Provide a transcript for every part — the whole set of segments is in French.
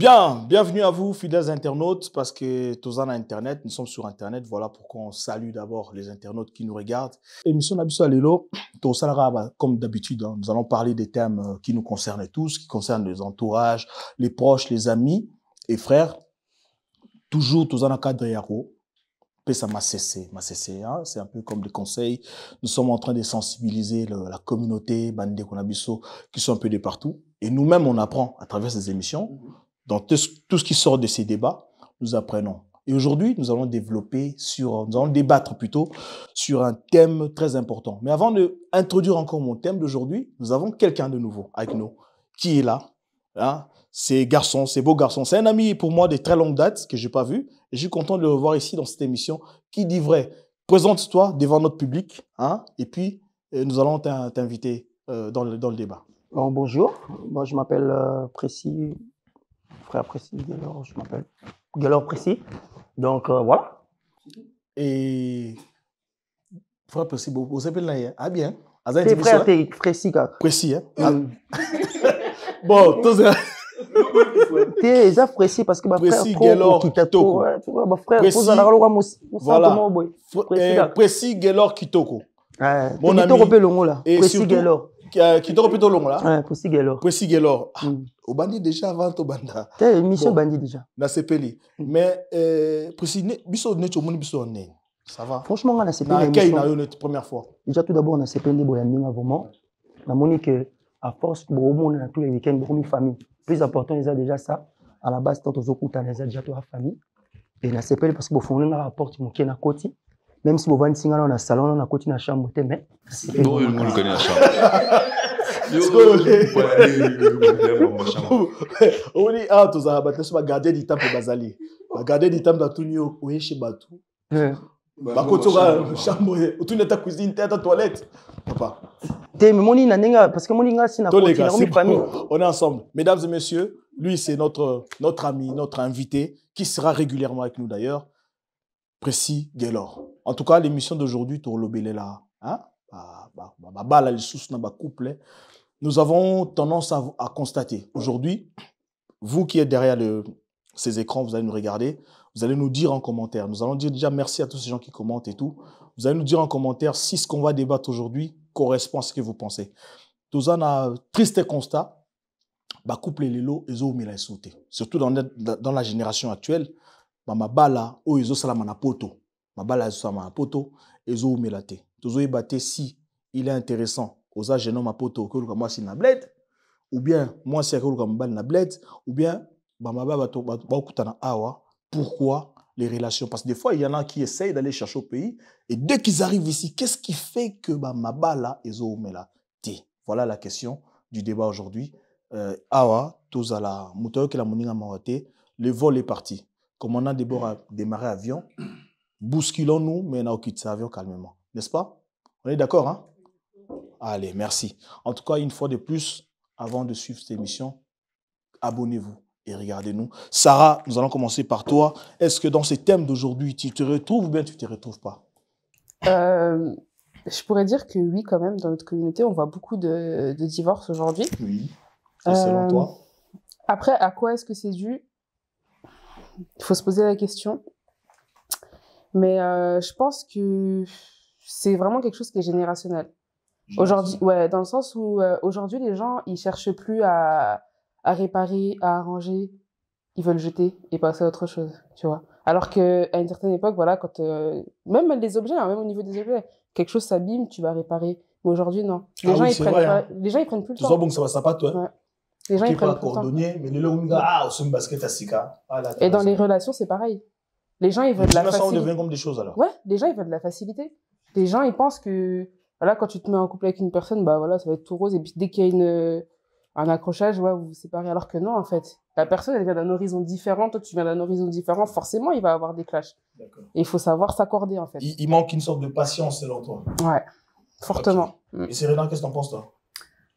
Bien, bienvenue à vous, fidèles internautes, parce que tous en Internet, nous sommes sur Internet, voilà pourquoi on salue d'abord les internautes qui nous regardent. Émission Nabiso Alelo, comme d'habitude, nous allons parler des thèmes qui nous concernent tous, qui concernent les entourages, les proches, les amis et frères. Toujours tous en cadre Yaro. Ça m'a cessé, hein? C'est un peu comme des conseils. Nous sommes en train de sensibiliser la communauté, Bandé Konabiso, qui sont un peu de partout. Et nous-mêmes, on apprend à travers ces émissions. Dans tout ce qui sort de ces débats, nous apprenons. Et aujourd'hui, nous allons débattre plutôt sur un thème très important. Mais avant d'introduire encore mon thème d'aujourd'hui, nous avons quelqu'un de nouveau avec nous qui est là. Hein? C'est beau garçon. C'est un ami pour moi de très longue date que je n'ai pas vu. Et je suis content de le revoir ici dans cette émission. Qui dit vrai? Présente-toi devant notre public. Hein? Et puis, nous allons t'inviter dans le débat. Alors, bonjour, moi je m'appelle Précis, frère Précis Guélor, je m'appelle Guélor Précis. Donc voilà. Et frère Précis, vous s'appelez là, ah bien. Tes frères, t'es Précis, quoi. Précis, hein? Bon, tous t'es Précis parce que ma frère Précis Guélor Kitoko. Ma frère, voilà. Précis Guélor Kitoko. Mon ami. Précis Guélor. Kitoko plutôt long là. Précis Guélor. Précis Guélor. Au bandit déjà avant au banda. T'es émission bandit déjà. Na CPLI. Mais Précis biso ne chomoni biso ne. Ça va. Franchement, on a CPLI. Na première fois. Déjà tout d'abord on a CPLI boyamina vraiment. Na monique à force pour au monde tous les week-ends pour une famille. Plus important ils a déjà ça. À la base tant aux okuta les a déjà toute la famille. Et na CPLI parce que bon on a rapport mon qui na koti. Même si vous avez un dans salon, on a continué à chambre, mais bon, on connaît la chambre. On dit ah tous à battre sur garder du temps pour Bazali, garder du temps dans tout niveau où est chez Batou. Bah quand tu vas chambre, tu n'es ta cuisine, ta toilette, papa. T'es mais mon inanenga parce que mon inga c'est na famille. On est ensemble, mesdames et messieurs. Lui c'est notre ami, notre invité qui sera régulièrement avec nous d'ailleurs. Précis Guélor. En tout cas, l'émission d'aujourd'hui, là, hein? Nous avons tendance à constater. Aujourd'hui, vous qui êtes derrière ces écrans, vous allez nous regarder, vous allez nous dire en commentaire. Nous allons dire déjà merci à tous ces gens qui commentent et tout. Vous allez nous dire en commentaire si ce qu'on va débattre aujourd'hui correspond à ce que vous pensez. Tous en a triste constat, couple les lots et surtout dans la génération actuelle. Mabala o ezo salama na poto mabala ezo salama na poto ezo umelate tozo ebate si il est intéressant aux âges non ma poto que moi si na bled ou bien moi si que mabala na bled ou bien mababa ba kutana awa. Pourquoi les relations? Parce que des fois il y en a qui essayent d'aller chercher au pays et dès qu'ils arrivent ici, qu'est-ce qui fait que mabala ezo umelate? Voilà la question du débat aujourd'hui. Awa tozala moto que la moninga mawate, le vol est parti. Comme on a démarré avion, bousculons-nous, mais on a quitté l'avion calmement. N'est-ce pas? On est d'accord, hein? Allez, merci. En tout cas, une fois de plus, avant de suivre cette émission, abonnez-vous et regardez-nous. Sarah, nous allons commencer par toi. Est-ce que dans ces thèmes d'aujourd'hui, tu te retrouves ou bien tu ne te retrouves pas? Je pourrais dire que oui, quand même, dans notre communauté, on voit beaucoup de divorces aujourd'hui. Oui. Et selon toi? Après, à quoi est-ce que c'est dû? Il faut se poser la question. Mais je pense que c'est vraiment quelque chose qui est générationnel. Aujourd'hui, ouais, dans le sens où aujourd'hui, les gens, ils cherchent plus à réparer, à arranger. Ils veulent jeter et passer à autre chose, tu vois. Alors qu'à une certaine époque, voilà, quand même les objets, hein, même au niveau des objets, quelque chose s'abîme, tu vas réparer. Mais aujourd'hui, non. Les gens, ils prennent plus le temps. Tu sais bon que ça va pas, toi. Ouais. Les gens, ils prennent plus le temps. Mais les gens, c'est une basket à sika. Et dans les relations, c'est pareil. Les gens, ils veulent de la facilité. Ça devient comme des choses, alors. Ouais, les gens, ils veulent de la facilité. Les gens, ils pensent que, voilà, quand tu te mets en couple avec une personne, bah voilà, ça va être tout rose. Et puis, dès qu'il y a un accrochage, ouais, vous vous séparez. Alors que non, en fait. La personne, elle vient d'un horizon différent. Toi, tu viens d'un horizon différent. Forcément, il va y avoir des clashs. Et il faut savoir s'accorder, en fait. Il manque une sorte de patience, selon toi. Ouais. Fortement. Okay. Et Serena, qu'est-ce que t'en penses, toi?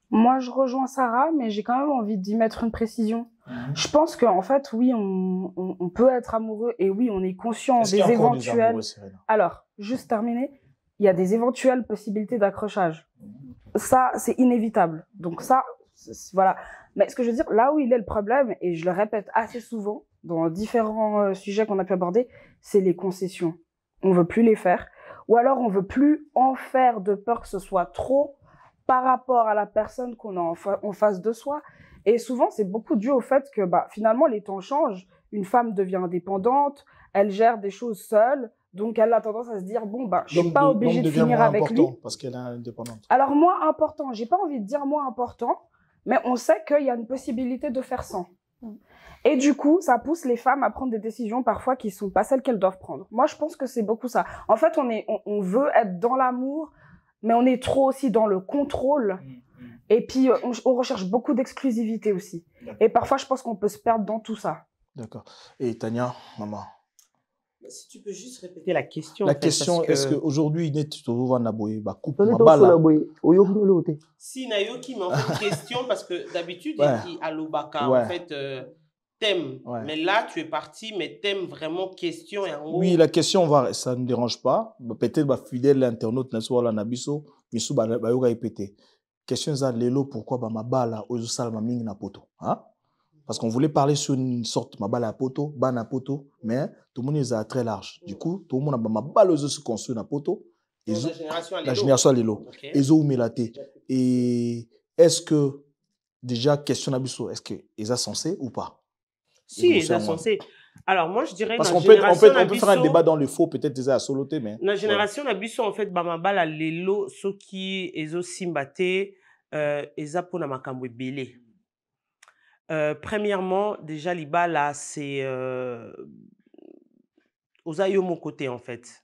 Moi, je rejoins Sarah, mais j'ai quand même envie d'y mettre une précision. Je pense qu'en fait, oui, on peut être amoureux et oui, on est conscient des éventuels. Alors, juste terminer, il y a des éventuelles possibilités d'accrochage. Ça, c'est inévitable. Donc ça, voilà. Mais ce que je veux dire, là où il est le problème, et je le répète assez souvent dans différents sujets qu'on a pu aborder, c'est les concessions. On veut plus les faire. Ou alors on veut plus en faire de peur que ce soit trop par rapport à la personne qu'on a en face de soi. Et souvent, c'est beaucoup dû au fait que finalement, les temps changent. Une femme devient indépendante, elle gère des choses seule, donc elle a tendance à se dire, bon, je suis pas obligée de finir avec lui. Parce qu'elle est indépendante. Alors, moins important, j'ai pas envie de dire moins important, mais on sait qu'il y a une possibilité de faire sans. Et du coup, ça pousse les femmes à prendre des décisions parfois qui sont pas celles qu'elles doivent prendre. Moi, je pense que c'est beaucoup ça. En fait, on veut être dans l'amour, mais on est trop aussi dans le contrôle. Et puis, on recherche beaucoup d'exclusivité aussi. Et parfois, je pense qu'on peut se perdre dans tout ça. D'accord. Et Tania, maman? Si tu peux juste répéter la question. La question, est-ce qu'aujourd'hui, il est toujours en aboye? Si Nayoki m'a fait une question, parce que d'habitude, il dit à l'Obaka, en fait, thème. Mais là, tu es parti, mais thème vraiment question. Et en oui, la question, ça ne dérange pas. Peut-être fidèle internaute, Nasoala Nabiso, mais sous Bayoga répéter. Question ça, Lélo, pourquoi ma balle aux salma ming na poto? Parce qu'on voulait parler sur une sorte ma balle à poto, ban à poto, mais tout le monde est très large. Du coup, tout le monde a ma balle aux se construit na poto. La génération à Lélo. Ils ont mélaté. Et est-ce que, déjà, question Nabiso, est-ce qu'ils sont censés ou pas? Si, ils sont censés. Alors, moi, je dirais. Parce qu'on peut faire un débat dans le faux, peut-être déjà à soloter, mais. La génération Nabiso, en fait, ma balle à Lélo, ceux qui ont simbaté, ils ont pour makambo belé. Premièrement, déjà, l'Ibala, c'est aux aïeux mon côté, en fait.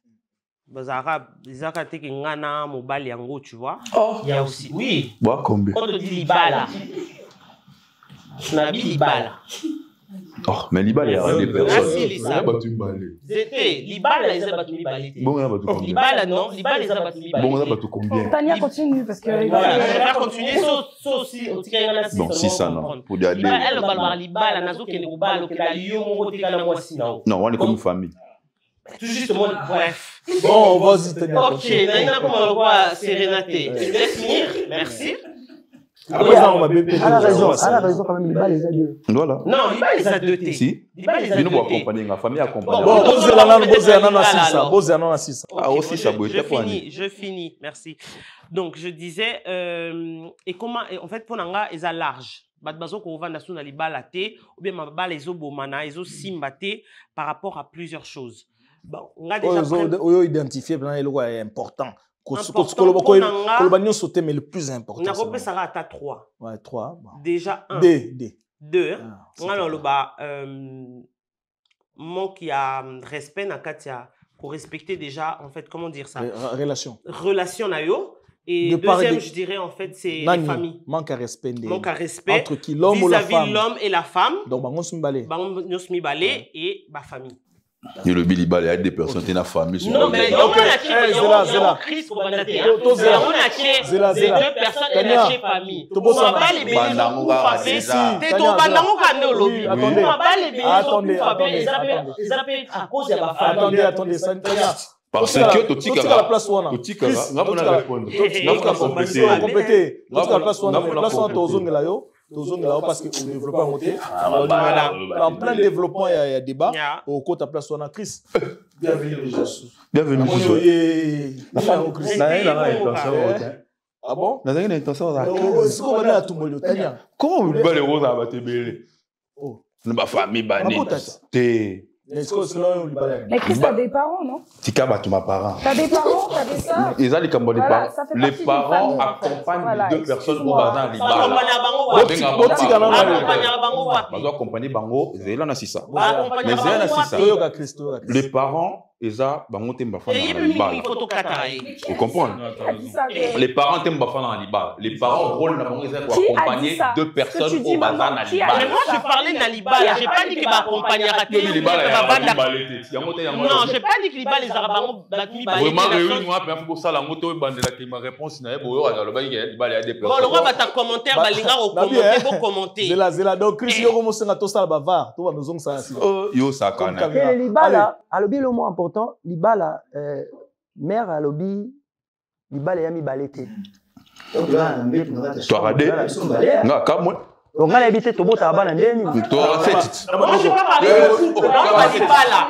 Les Arabes, qui ngana mobile yango, tu vois. Oh, il y a aussi. Oui. Bon, combien? Quand on dit l'Ibala, Nabi l'Ibala. Oh, mais l'Ibala, il y a des personnes. L'Ibala, ils ont battu l'Ibala. L'Ibala, non. L'Ibala, ils ont battu l'Ibala. Bon, on a battu combien? Tania, continue, parce que. Voilà, je vais continuer. Bon, 600, non. Pour dire. Elle va voir l'Ibala, Nazo, qui est le bal, qui est la lion, qui est la moitié. Non, on est comme une famille. Tout justement, bref. Bon, vas-y, Tania. Ok, Naina, comment on voit Sérénaté. Tu laisses finir? Merci. Elle a raison quand même, Liba les a deux. Voilà. Non, Liba les a deux T. Si. Liba les a deux T. Nous allons accompagner la famille, accompagner. Bon, ah, aussi, ça peut être je finis, merci. Donc, je disais, et comment, en fait, pour Nanga, ils ont large. Badbazo ko vanda suna Liba la T, ou bien ma bala ils ont bomana, ils ont simbaté par rapport à plusieurs choses. Bon, on a déjà identifié, c'est important. Mais le plus important. On a repris ça à 3. Ouais, 3. Déjà 1. 2. On a le bas. Moi qui a respect, pour respecter déjà, en fait, comment dire ça? Relation. Relation, nayo. Et deuxième, je dirais, en fait, c'est la famille. Manque à respect. Manque à respect. Entre qui l'homme ou la femme. Vis-à-vis l'homme et la femme. Donc, on se balai. Et ma famille. Et le Billy Bal, il y a des personnes qui ont une famille. Non, mais il y a un Christ pour les deux personnes et la famille. Attendez. Parce que tu as la place où on a complété. Parce que au développement, en plein développement, il y a débat. Au côté de la place où on a Christ. Bienvenue. Ah bon? Comment vous voulez les roses à battre belé? Ma famille bannie. Mais Christ, t'as des parents, non? Tika bat ma parents. T'as des parents, t'as des sœurs. Ils ont les parents. Les parents accompagnent les deux personnes au bazar à l'Ibala. Ils accompagnent Bango. Ils ont ça. Mais les parents, ils ont vous comprenez? Les parents t'aiment pas faire dans l'Ibala. Les parents rôle pour accompagner deux personnes au bazar à l'Ibala. Mais moi, je parlais de l'Ibala. J'ai pas dit qu'il va accompagner l'Ibala. Non, j'ai pas dit que l'Ibala les Arabes vraiment réuni moi puis pour ça la moto bandela qui ma réponse na boyo ala ba l'Ibala des personnes. Bon, le roi va ta commentaire balinga au commenter beau commenter. Zela donc Chris yo comme ça to sala bava, to ba maison ça. Yo ça kana. L'Ibala, alobi le mot important, l'Ibala mère alobi l'Ibala yami balete. Tu as radé? Non, comme moi. On a habité tout beau tabac dans les Moi, je peux pas parler de foot.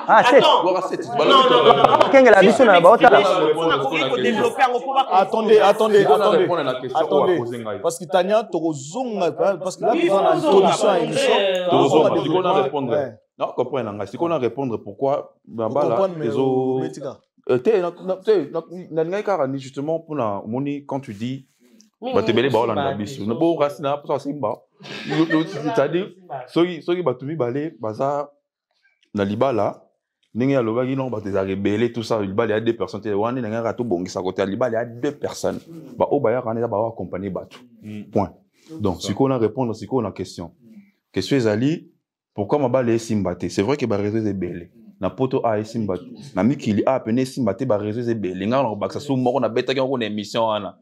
Ah, c'est. Quand elle a dit son attendez. Parce que Tania, parce que là, tu as une introduction à l'émission. Non, comprenez. Si on a répondre pourquoi justement pour la moni quand tu dis bah tu belé ba la biso no bo rasina pour ça simba c'est-à-dire soki batumi balé baza na libala ninga loba ki non ba des rebelle tout ça libala il y a deux personnes te wani ninga rato bongisa côté libala il y a deux personnes ba o ba ya kana ba accompagner batu point donc si on a répondre si on a question ezali pourquoi ma balé simbaté c'est vrai que ba réseau est belé na poto a simbaté na mikili a pené simbaté ba réseau est belé nga na baksa so moko na beta ki on émission ana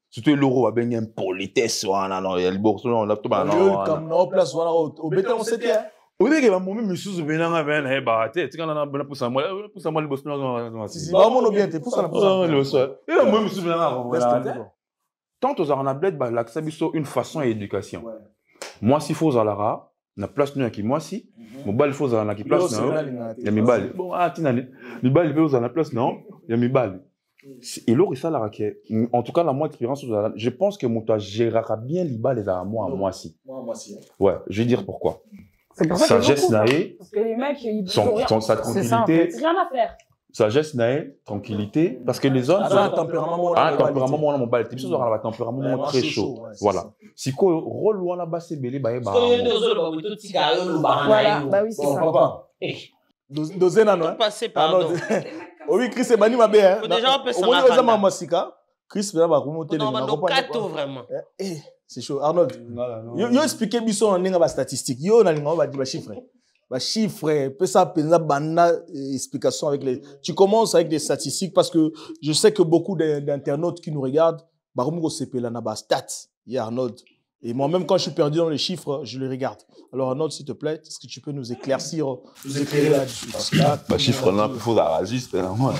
surtout l'euro a bien une politesse wana non il bourse non là tout ba non comme non place wana au beta on c'était au début que mon monsieur venanga ben he ba te tika na pour ça moi le boss non si ba mon bien te pour ça le soir et moi monsieur venanga tant aux arnabled ba l'accès biso une façon à éducation moi si faut alara na place nous qui moi si mon bal faut à la qui place non il y a mi bal bon ah tina mi bal faut à la place non il y a mi bal et l'autre ça la raquette en tout cas la moi expérience je pense que mon toi gérera bien les balles à moi si ouais je vais dire pourquoi sagesse naé parce que les mecs ils sa tranquillité rien à faire sagesse naé tranquillité parce que les autres un tempérament mon balle type ça aura un tempérament très chaud voilà si quoi rôle ou la basse belé bah voilà bah oui c'est ça dozena non passer pardon oui Chris c'est bani mabe hein déjà on peut s'en rappeler on masika Chris va remonter les non vraiment c'est chaud Arnold yo expliquer biso on ninga ba statistique yo na linga ba di ba chiffres peut ça penza banda explication avec les tu commences avec des statistiques parce que je sais que beaucoup d'internautes qui nous regardent ba ko sepela na ba stats hier Arnold. Et moi-même, quand je suis perdu dans les chiffres, je les regarde. Alors, Arnold, s'il te plaît, est-ce que tu peux nous éclairer là-dessus? Bah, chiffre là, il faut la ragiste, moi.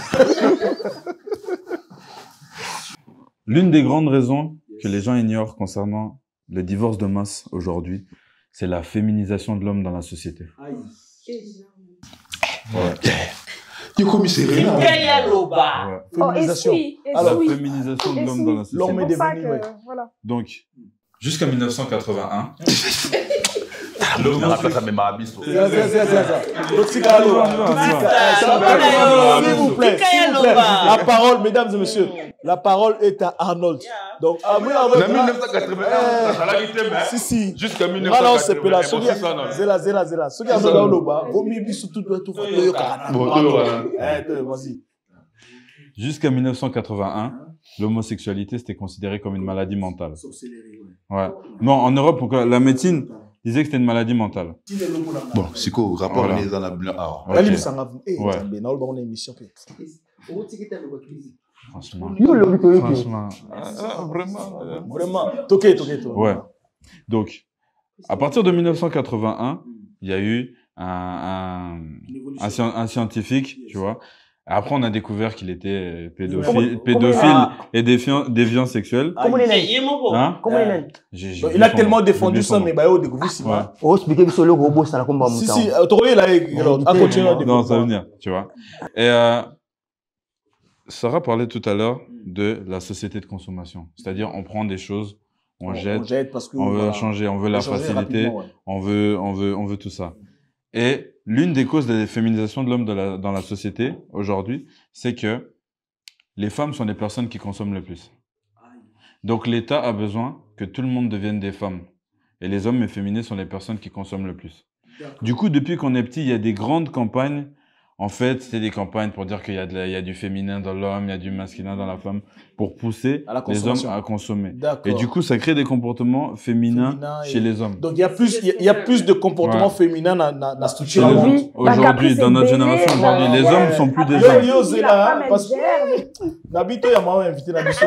L'une des grandes raisons que les gens ignorent concernant le divorce de masse aujourd'hui, c'est la féminisation de l'homme dans la société. Ouais. Tu commissaire. Féminisation. Alors, féminisation de l'homme dans la société. L'homme est devenu, voilà. Donc, jusqu'à 1981. S'il vous plaît. La parole, mesdames et messieurs, la parole est à Arnold. Donc, à 1981, si. Jusqu'à 1981. Zéla. Ce qui a fait dans le bas, vas-y. Jusqu'à 1981, l'homosexualité c'était considéré comme une maladie mentale. Ouais. Non, en Europe, la médecine disait que c'était une maladie mentale. Bon, c'est quoi, rapport à les anabulants. Franchement. Vraiment. Toqué. Ouais. Donc, à partir de 1981, il y a eu un scientifique, tu vois. Après, on a découvert qu'il était pédophile et déviant sexuel. Comment il est? Hein? Comment il est? Il a tellement défendu ça, mais il a découvert ça. Oh, expliquez que c'est le robot, ça n'a pas de Si, autorisé là, à continuer à découvrir. Non, ça va venir, tu vois. Et Sarah parlait tout à l'heure de la société de consommation. C'est-à-dire, on prend des choses, on jette parce qu'on veut changer, on veut la facilité, on veut tout ça. Et l'une des causes de la féminisation de l'homme dans la société aujourd'hui, c'est que les femmes sont les personnes qui consomment le plus. Donc l'État a besoin que tout le monde devienne des femmes. Et les hommes efféminés sont les personnes qui consomment le plus. Du coup, depuis qu'on est petit, il y a des grandes campagnes. En fait, c'est des campagnes pour dire qu'il y a du féminin dans l'homme, il y a du masculin dans la femme, pour pousser les hommes à consommer. Et du coup, ça crée des comportements féminins chez les hommes. Donc, il y a plus de comportements féminins dans la structure. Aujourd'hui, dans notre génération, aujourd'hui, les hommes ne sont plus des hommes. Parce que Nabito, il y a moi invité Nabiso.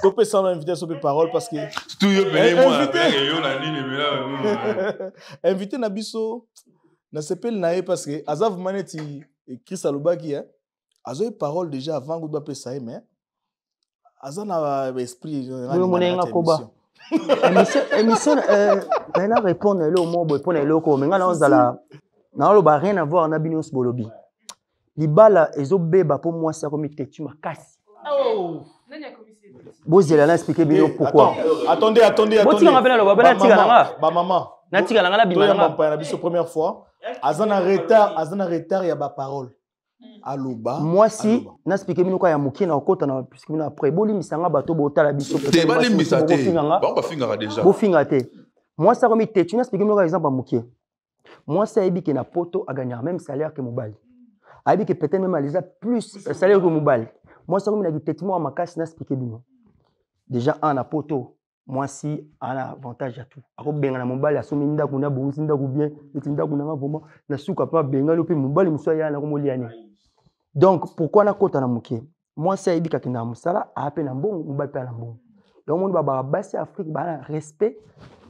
Tu peux s'en inviter sur mes paroles parce que. Invité Nabiso. Na sepel nae parce que Azav Maneti et Chris Alobaki hein azo parole déjà avant que doit passer mais Azana esprit émission na répondre le mot pour le loko mais ngana ozala na lo ba rien à voir na binos bolobi libala ezobeba pour moi ça comme tetu makasi Oh bozela na expliquer bien pourquoi attendez boti nga pena lo ba na tika nga ba maman na tika nga na bimana nga pa na biso première fois azana retard ya ba parole aloba moi si na expliquer bien quoi ya mukina okota na puisque na après boli misanga bato botala biso te bali misate ba finga déjà bo finga te moi ça comme tetu na expliquer bien par exemple mukie moi ça ebi que na poto a gagner même salaire que mobile ebi que peut-être même alisa plus salaire que mobile moi ça comme na tetu moi makasi na expliquer bien déjà un na poto moi si un avantage à tout ako benga na mobile asomi ndako na bonzi ndako bien ndako na vraiment na suka pa benga lo pe mobile muso ya na ko moliane. Donc, pourquoi na kota na muke? Moi, c'est Ibi Kakina Moussala, a appelé un bon, mobile pe na bon. Donc, on va basé Afrique, bah, respect.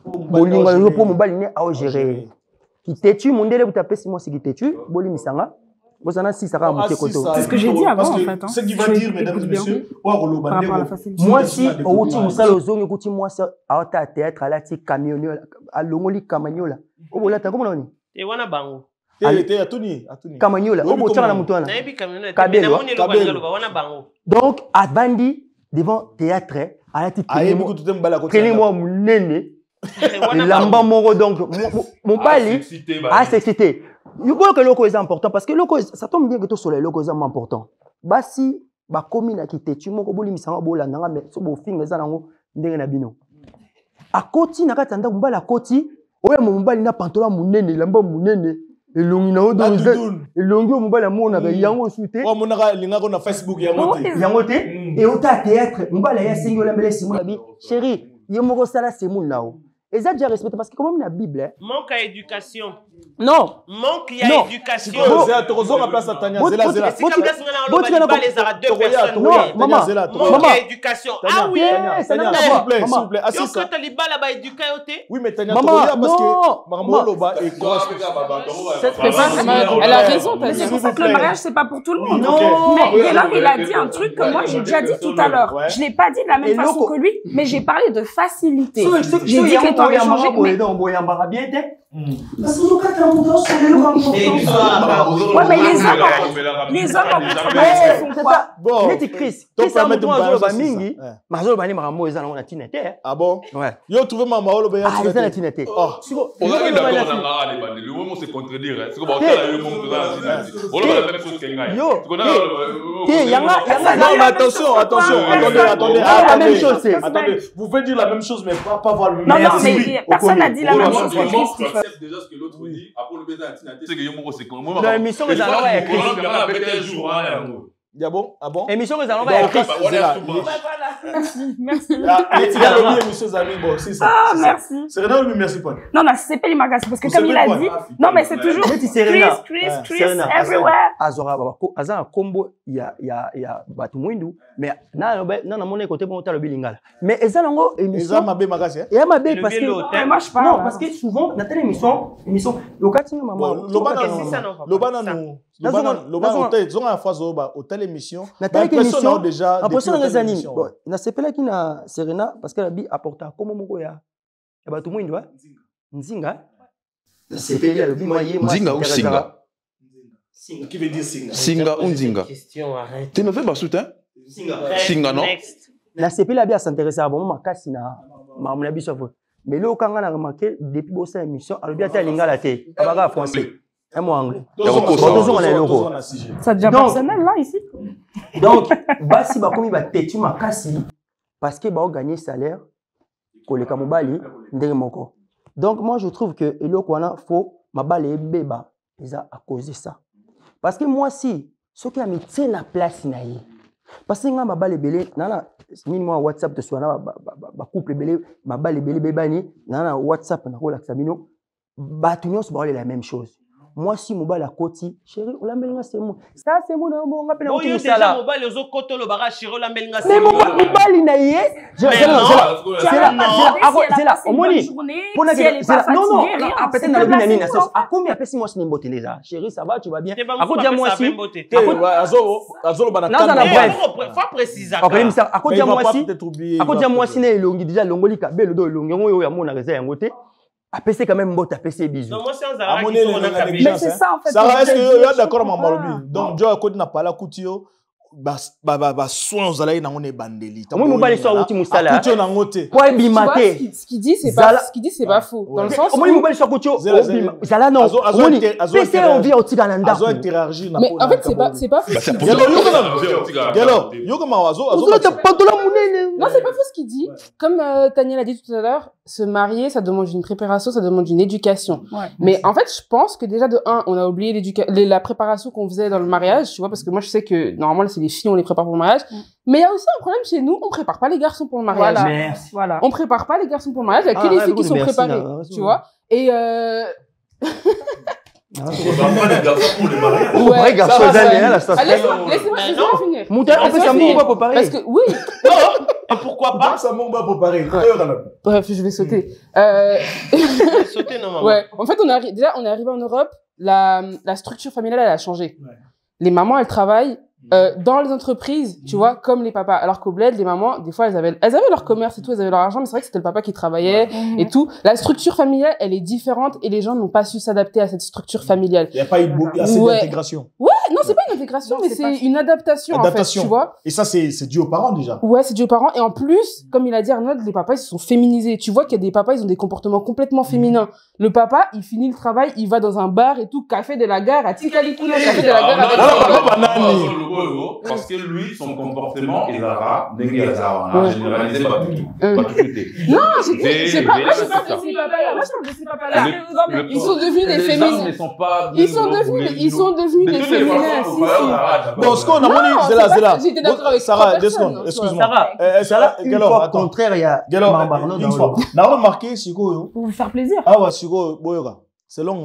Bolingo, le pour mobile, à gérer. Qui t'es-tu, mon délai, vous tapez si moi, c'est qui t'es-tu, Boli Misanga. Vous en avez 6 à muke koto. C'est ce que j'ai dit avant, en fait. Ce qu'il va dire, mesdames et messieurs, moi, si, au outil Moussala, au zone, écoutez, moi, c'est à théâtre, à la tique camionneuse, à l'ongoli camagnola. Oh, voilà, t'as comment on dit? Et wana bango. Atuni. Camagnola, oh, bon, la moutouna. Donc, à Bandi, devant théâtre, à la tique moi nene. Lamba moro donc, mon pali, à s'exciter. Il faut que l'eau est important parce que l'eau, ça tombe bien que tout soleil, l'eau est important. Bah, si, bah, comme il a quitté, tu m'as dit, mais ça va bola, mais ce beau film, mais ça n'a pas bino. À côté, n'a pas tendance, on va la côté, ouais, mon bal n'a pas pantalon, mon nene, lamba, mon nene. Et l'ongino dans et l'ongio mobile à mon avec yango souté oh mon ara linga na Facebook yangote et au théâtre mobile ya singola mbele simu la bi chérie yemoko sala simu nao et ça déjà respecté parce que comme la Bible manque à éducation non manque à éducation c'est tozo ma place à Tania zela non maman manque à éducation ah oui s'il vous plaît assise yo que libala ba éduquer yoté oui mais Tania parce que maman loba et elle a raison c'est pour ça que le mariage c'est pas pour tout le monde mais là il a dit un truc que moi j'ai déjà dit tout à l'heure je l'ai pas dit de la même façon que lui mais j'ai parlé de facilité j'ai dit que t'aurais changé mais ouais, mais les hommes c'est ça. Bon. Chris a mis mingi. Mazo bani maramo eza na tinete. Ah bon? Ouais. Yo trouvé maman olo ba ya tinete. Ah, eza na tinete. Oh. On a d'accord na ngara les bandi. Le moment c'est contredire. C'est comme on a eu mon là tinete. On a la même chose qu'un yo. Non, mais attention, attendez. La même chose c'est. Attendez, vous pouvez dire la même chose mais pas voir le même. Non, mais personne n'a dit la même chose. Déjà ce que l'autre dit après le baiser à tinete. C'est que yo mo c'est comme moi. La émission que ça va écrire. Ah bon? Émission que ça va écrire. Merci. Ah, merci. Serena, merci Paul. Non, c'est pas les magasins parce que comme il a dit, non, mais c'est toujours Chris, everywhere. Azora, Azara combo, il y a Batumwindu, mais non, mon côté, bon, t'as le bilingala. Mais Ezalango, émission. Mabé magasin. Et Mabé, parce que. Moi, je parle. Non, parce que souvent, dans telle émission, le quartier, maman. Hôtel émission. Émission déjà. Après ça, les animes. Na sepela qui na Serena parce que la bi apporte comme moko ya. Ya ba tout monde wa. Nzinga. Sepela le bi moyen. Nzinga ou Singa. Qui veut dire Singa? Singa ou Nzinga. Tu ne fais pas soutien? Singa non. La sepela bi à s'intéresser à bon makasi na mamuna biso. Mais là quand on a remarqué depuis bossa émission, alors bien ta linga la té. Abaga français. Un mot anglais. Ça devient personnel là ici. Donc, basi ba komi ba tetu makasi parce que ba gagner salaire koleka mobali ndenge moko. Donc moi je trouve que eloko wana faut mabale beba eza à cause de ça. Parce que moi si ce qui a mis na place na ye. Parce que nga mabale belé nana minimum WhatsApp te soit na ba couple belé mabale belé bebani nana WhatsApp na ko laksa bino ba tunyo so ba la même chose. moi si mobile à côté chérie on l'amène c'est mon ça c'est mon on rappelle on déjà mobile les autres côté le barrage chérie on l'amène mais mobile naïe c'est là au moins non peut-être dans le bien à combien après si moi c'est mbote déjà chérie ça va tu vas bien à côté de moi si azolo bana faut préciser à côté de moi si né longi déjà longoli ka belo do longi on ya mona reza yangote apc quand même mbota apc bisous non moi c'est un mais c'est ça en fait ça est-ce que yo d'accord ma malobi donc Dieu a côté na pala kutio soin aux alaïs n'ont bandeli. Moi mon balai soit outil musala. Kutio na ngote. Quoi bimate. Ce qu'il dit c'est pas faux. Dans le sens. Moi mon balai soit kutio. Zala non. PC on vit au tigananda. Azo interagir na. Mais en fait c'est pas faux. Yo comme azo. Non c'est pas faux ce qu'il dit. Comme Tania l'a dit tout à l'heure, se marier ça demande une préparation, ça demande une éducation. Mais en fait je pense que déjà de un on a oublié la préparation qu'on faisait dans le mariage, tu vois, parce que moi je sais que normalement les filles on les prépare pour le mariage, mais il y a aussi un problème chez nous, on prépare pas les garçons pour le mariage. Voilà. On prépare pas les garçons pour le mariage, il y a que les filles qui sont préparées, tu vois. Et on prépare pas les garçons pour le mariage. Ouais, garçon laissez-moi finir. On peut s'amuser pour préparer. Parce que oui. Et pourquoi pas ça m'en va préparer. Bref, je vais sauter. Sauter non maman. Ouais, en fait on est arrivé en Europe, la structure familiale elle a changé. Les mamans elles travaillent dans les entreprises, tu vois, comme les papas. Alors qu'au bled, les mamans, des fois, elles avaient leur commerce et tout, elles avaient leur argent, mais c'est vrai que c'était le papa qui travaillait et tout. La structure familiale, elle est différente et les gens n'ont pas su s'adapter à cette structure familiale. Il n'y a pas eu assez d'intégration. Ouais, non, c'est pas une intégration, mais c'est une adaptation, en fait, tu vois. Et ça, c'est dû aux parents, déjà. Ouais, c'est dû aux parents. Et en plus, comme il a dit Arnold, les papas, ils se sont féminisés. Tu vois qu'il y a des papas, ils ont des comportements complètement féminins. Le papa, il finit le travail, il va dans un bar et tout, café de la gare, à Tikali-Koulou, café de la gare. Parce que lui, son comportement, il a généralisé pas tout. Non, c'est pas moi, je parle de ces papas-là. Ils sont devenus des féministes. Ils sont devenus des féministes. Non, ce qu'on a monné, c'est là. J'étais d'accord avec Sarah, deux secondes, excuse-moi. Sarah, une fois, au contraire, il y a une fois. On a remarqué, Siko. Pour vous faire plaisir. Ah ouais, Siko, Boyoga. Selon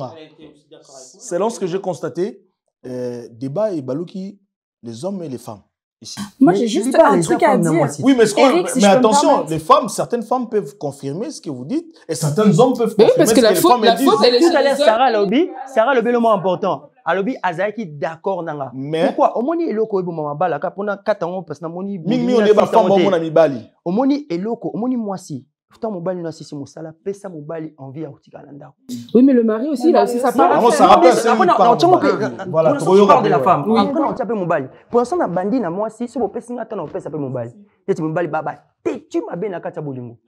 ce que j'ai constaté, débat et Balouki, les hommes et les femmes. Ici. Moi, j'ai juste un truc à dire. Oui, mais attention, certaines femmes peuvent confirmer ce que vous dites et certains hommes peuvent confirmer parce que ce que les femmes disent. elle est tout à l'heure, Sarah Lobby, le mot important. Alobi Azaki d'accord nanga. Mais pourquoi omoni eloko ebo mama bala ka pona 4 ans parce que namoni mingi on débat femme mon ami bali. Omoni eloko, omoni mwasi. Tant mobali na sisi musala pesa mobali envie ya utikala ndako. Oui, mais le mari aussi il a aussi sa part. Ça rappelle voilà, tu parles de la femme. Après on tape mobali. Pour l'instant na bandi na mwasi so pesa ngata na pesa pe mobali. Yeti mobali baba. Tu m'as na kata bolingo.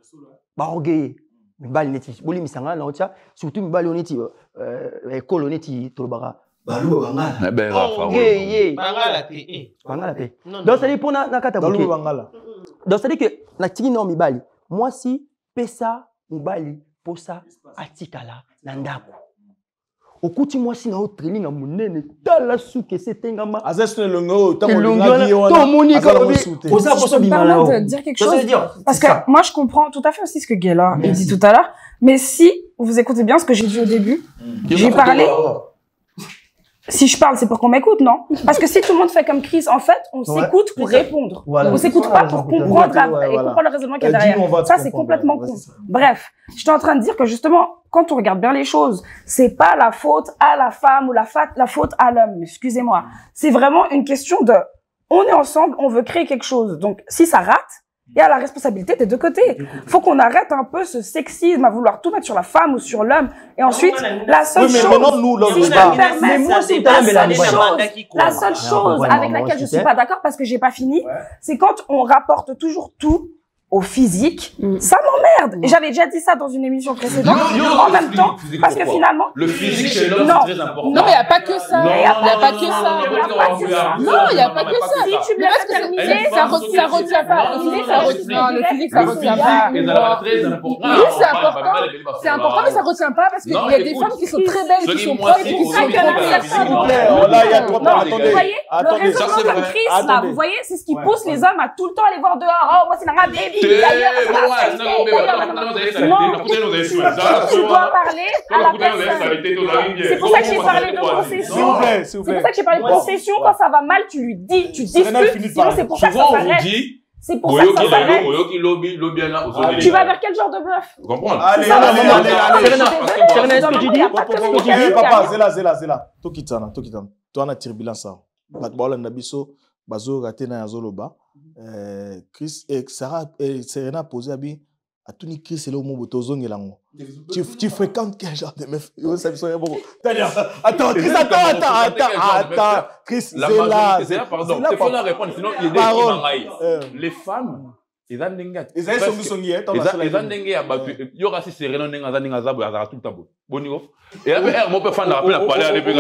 Ba orgueil. Mobali neti boli misanga na otia surtout mobali oneti école oneti tolobara. Balou bangala. Bangala te. Bangala te. Donc ça dit pour na kata bolingo bangala. Donc ça dit que na tiki no mibali. Mwasi pesa mobali posa atikala na ndako. Okuti mwasi na otreli na munene tala suke setengama azesne longo tango lingaki wana to moni ko posa posa bimala de dire quelque chose parce que moi je comprends tout à fait aussi ce que Gaylor dit tout à l'heure, mais si vous écoutez bien ce que j'ai dit au début, j'ai parlé. Si je parle, c'est pour qu'on m'écoute, non? Parce que si tout le monde fait comme Chris, en fait, on s'écoute pour répondre. Voilà. On s'écoute pas pour comprendre et comprendre le raisonnement qu'il y a derrière. Ça, c'est complètement con. Bref, j'étais en train de dire que justement, quand on regarde bien les choses, c'est pas la faute à la femme ou la faute à l'homme. Excusez-moi. C'est vraiment une question de, on est ensemble, on veut créer quelque chose. Donc, si ça rate, il y a la responsabilité des deux côtés. Faut qu'on arrête un peu ce sexisme à vouloir tout mettre sur la femme ou sur l'homme. Et ensuite, la seule chose, la seule chose avec laquelle je suis pas d'accord parce que j'ai pas fini, c'est quand on rapporte toujours tout au physique, ça m'emmerde. Et j'avais déjà dit ça dans une émission précédente. En même temps, parce que finalement, le physique chez l'homme c'est très important. Non, mais il n'y a pas que ça. Il n'y a pas que ça. Non, il n'y a pas que ça. Si tu me laisses terminer, ça retient pas. Le physique, ça retient pas. Très important. Oui, c'est important. C'est important, mais ça retient pas parce qu'il y a des femmes qui sont très belles, qui sont propres, qui sont vous voyez, le raisonnement comme Chris, là, vous voyez, c'est ce qui pousse les hommes à tout le temps aller voir dehors. Oh, moi, c'est un bébé. Tu dois parler à la personne. C'est pour ça que j'ai parlé de concession. C'est pour ça que j'ai parlé de concession. Quand ça va mal, tu lui dis, tu discutes. Sinon, c'est pour ça que ça s'arrête. C'est pour ça que ça s'arrête. Tu vas vers quel genre de meuf? Vous comprenez? Allez. Serena, est-ce que tu dis? Papa, Zela. Tokitana. Toi, on a turbulence. Batbola Nabiso, Bazo, Ratena, Azoloba. Chris et Sarah et Serena posé à tout ni Chris et le mot Botozong et l'ango. Tu fréquentes quel genre de meuf? Attends, Chris, attends. Chris, Zela. Pardon, il faut la répondre, sinon il est les femmes. Ils ont des gars. Ils ont aussi Serena Nenga tout le temps. Et là, mon père fan a parlé à l'époque.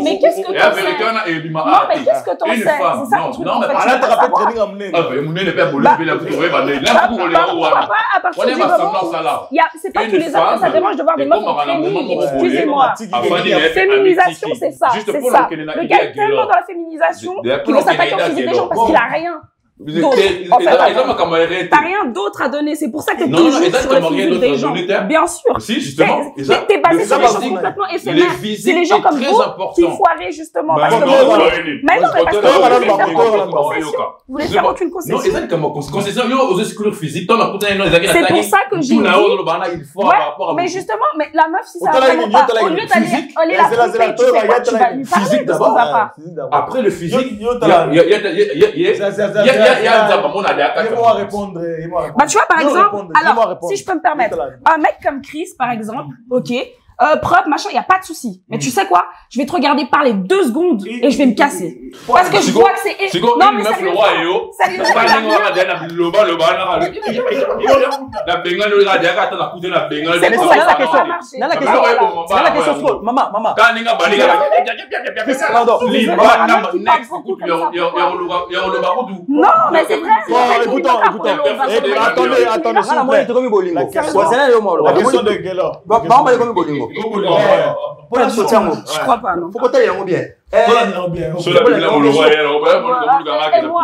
Mais qu'est-ce que tu sais? Non, mais qu'est-ce que tu sais? C'est ça le truc. Non, mais là, tu as fait training à mener. Ah, mais mener le père Bolé, il a trouvé. C'est pas tous les hommes, ça dérange de voir des meufs en training. Excusez-moi. Féminisation, c'est ça. Le gars est tellement dans la féminisation qu'il veut s'attaquer au physique des gens parce qu'il a rien. T'as rien d'autre à donner, c'est pour ça que tu joues sur le physique des gens. Bien sûr. Si, justement. T'es basé sur des choses complètement éphémères. C'est les gens comme vous qui foirez justement. Mais non, mais parce que vous voulez faire aucune concession. C'est pour ça que j'ai dit. Mais justement, mais la meuf, si ça va vraiment pas, au lieu d'aller la tromper, tu fais quoi? Tu vas lui parler de ce qu'on va pas. Après le physique, bah, tu vois, par exemple, alors, si je peux me permettre, un mec comme Chris, par exemple, ok, propre, machin, il n'y a pas de souci. Mais tu sais quoi? Je vais te regarder parler 2 secondes et je vais me casser. Parce que je vois que c'est... Non, mais ça lui non, mais c'est vrai. Attendez, la question de Gelo. Je crois pas, non. Faut que tu aies bien. Et moi,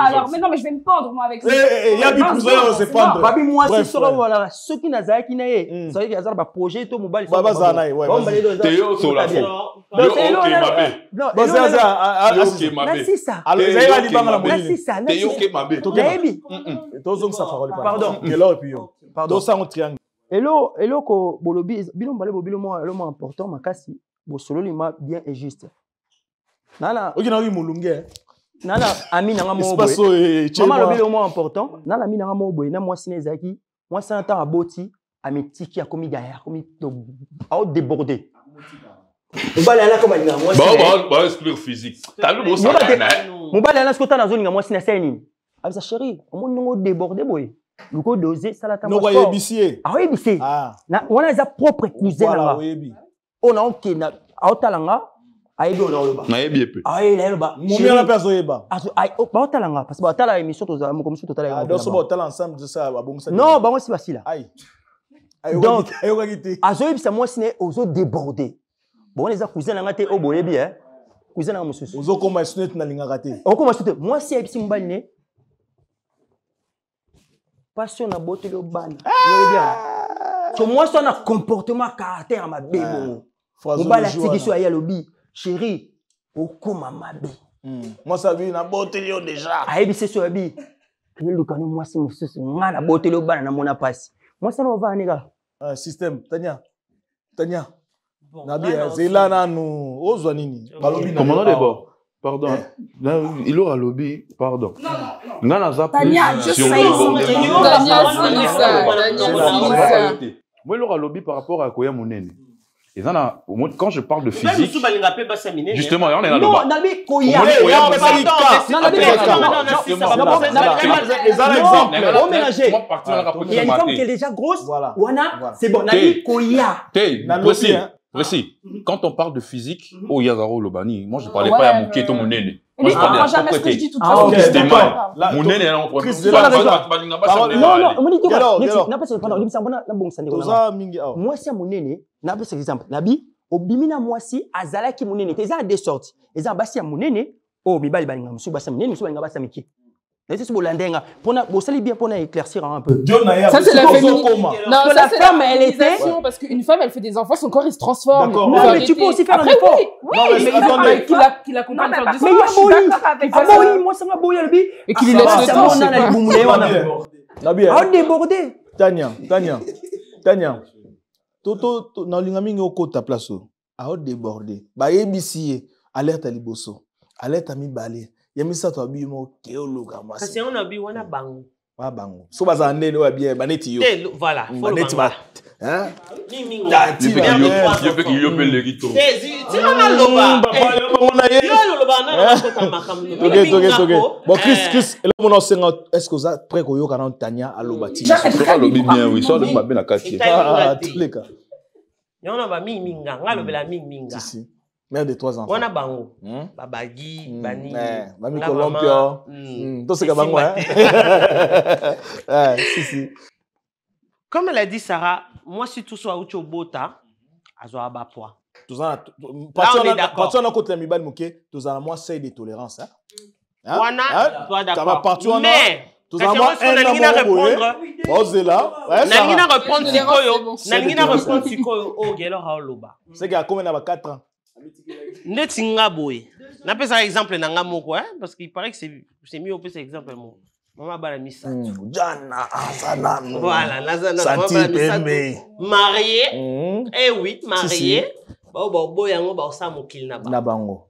alors, mais non, mais je vais me pendre, moi, avec ça. Il y a des cousins, on se pendre. Babi, moi, c'est sur voilà. Ceux qui n'ont pas qui ça veut dire qu'il y a un projet, tout mobile. Baba Zanaï, ouais. Théo, sur la Non, c'est ça. Alors, ils allaient aller dans la monnaie. C'est ça. Théo, qui m'a bé. Pardon. Pardon, ça, on triangle. Hello, ko bolobi, bilon mo important, makasi, bo solo lima bien et juste. Nana, nana, ami nanga mo boy. Mama lobi le mot important. Nana ami nanga mo boy. Na moi sinezaki, moi ça entend aboti, ami tiki a commis derrière, commis à déborder. On va aller là comme il a moi. Bah, exclure physique. T'as vu bon ça. On va aller là ce que t'as dans zone nga moi sinezani. Ah ça chérie, on mo déborder boy. Le code dosé, ça la no yebisier. Ah yebisier. Na wana za propre cousin là. On a ok na autalanga ayebi on loba. Na yebi peu. Ah il loba. Momi la personne yeba. Ah ba autalanga parce que ba otala émission to za mo comme ça totala. Donc so ba otala ensemble de ça ba bon ça. Non, ba moi si facile. Aïe. Donc azoyebi ça moi sine ozo déborder. Bon les cousins nga te oboyebi hein. Cousin nga mususu. Ozo koma sunet na linga raté. O koma sunet. Moi si ebisi mbali ne passion na botte le ban. So moi ça na comportement caractère à ma bébé. On va la tiki sur ya lobi. Chérie, okoma mabe. Moi ça bi na botte le déjà. Ayebi c'est sur bi. Le canon moi c'est mususu nga na botte le ban na mona passe. Moi ça no va nega. Système Tania. Nabi Zela nanu ozwa nini? Balobi na. Commandant d'abord. Pardon. Il aura lobby. Pardon. Non. Tania, je sais. Moi, il aura lobby par rapport à Koya Mounene. Et quand je parle de physique. Justement, on est là. Non, Nabi Koya. Il y a une femme qui est déjà grosse. Voilà. C'est bon. Nabi Koya. Précis. Quand on parle de physique, oh Yazaro Lobani, moi je parlais pas à mon keto mon nene. Moi je parlais à jamais ce que je dis tout à l'heure. C'était mal. Mon nene est en problème. Non, moi c'est mon nene, n'a pas cet exemple. Nabi, obimina moi si azalaki mon nene, t'es à des sortes. Les ambassadeurs mon nene, oh mibali balinga musu basa mon nene, musu balinga basa miki. C'est Bolandenga. Vous savez bien pour éclaircir un peu. Ça, c'est la féminisation. Non, la femme, elle était. Parce qu'une femme, elle fait des enfants, son corps, il se transforme. Non, mais tu peux aussi faire un effort. Oui, mais attendez. Qu'il accompagne faire du sport. Mais il y a Boyi. Moi, ça m'a Boyi, Albi. Et qu'il lui laisse le temps. On a débordé. Tania. Toto, na lingamingi oko ta place. A débordé. Ba yebisi alerte à liboso. Alerte à mi balé. Yamisa to abi mo keoluka masi. Kasi on abi wana bango. Wa bango. So baza ndele wa bien baneti yo. Voilà, faut baneti ba. Hein? Je peux qu'il y ait le rito. Tu vas loba. Bon Chris, là mon enseignant est-ce que ça près ko yo kana Tania à lobati. Ça le bien oui, ça le bien la quartier. Tous les cas. Yona ba minga, ngalo bela minga. Si. Mère de 3 enfants. Wana bango. Babagi, bani. Mami Colombia. Tout ce que bango hein. Si. Comme elle a dit Sarah, moi si tout soit ucho bota, azo abapwa. Tous en parti on a côté mi bal moké, tous en moi seuil de tolérance hein. Wana, toi d'accord. Mais tous en moi nangina répondre. Ozela. Nangina répondre sikoyo. Nangina répondre sikoyo o gelo haoloba. C'est qu'il y a combien d'années 4 ans. Netinga boy. Na pesa exemple nanga moko hein parce qu'il paraît que c'est mieux au pesa exemple mo. Maman bala misa. Jana asana. Voilà, lazana Santi pembe. Marié. Eh oui, marié. Ba bo yango ba sa mokil na ba. Na bango.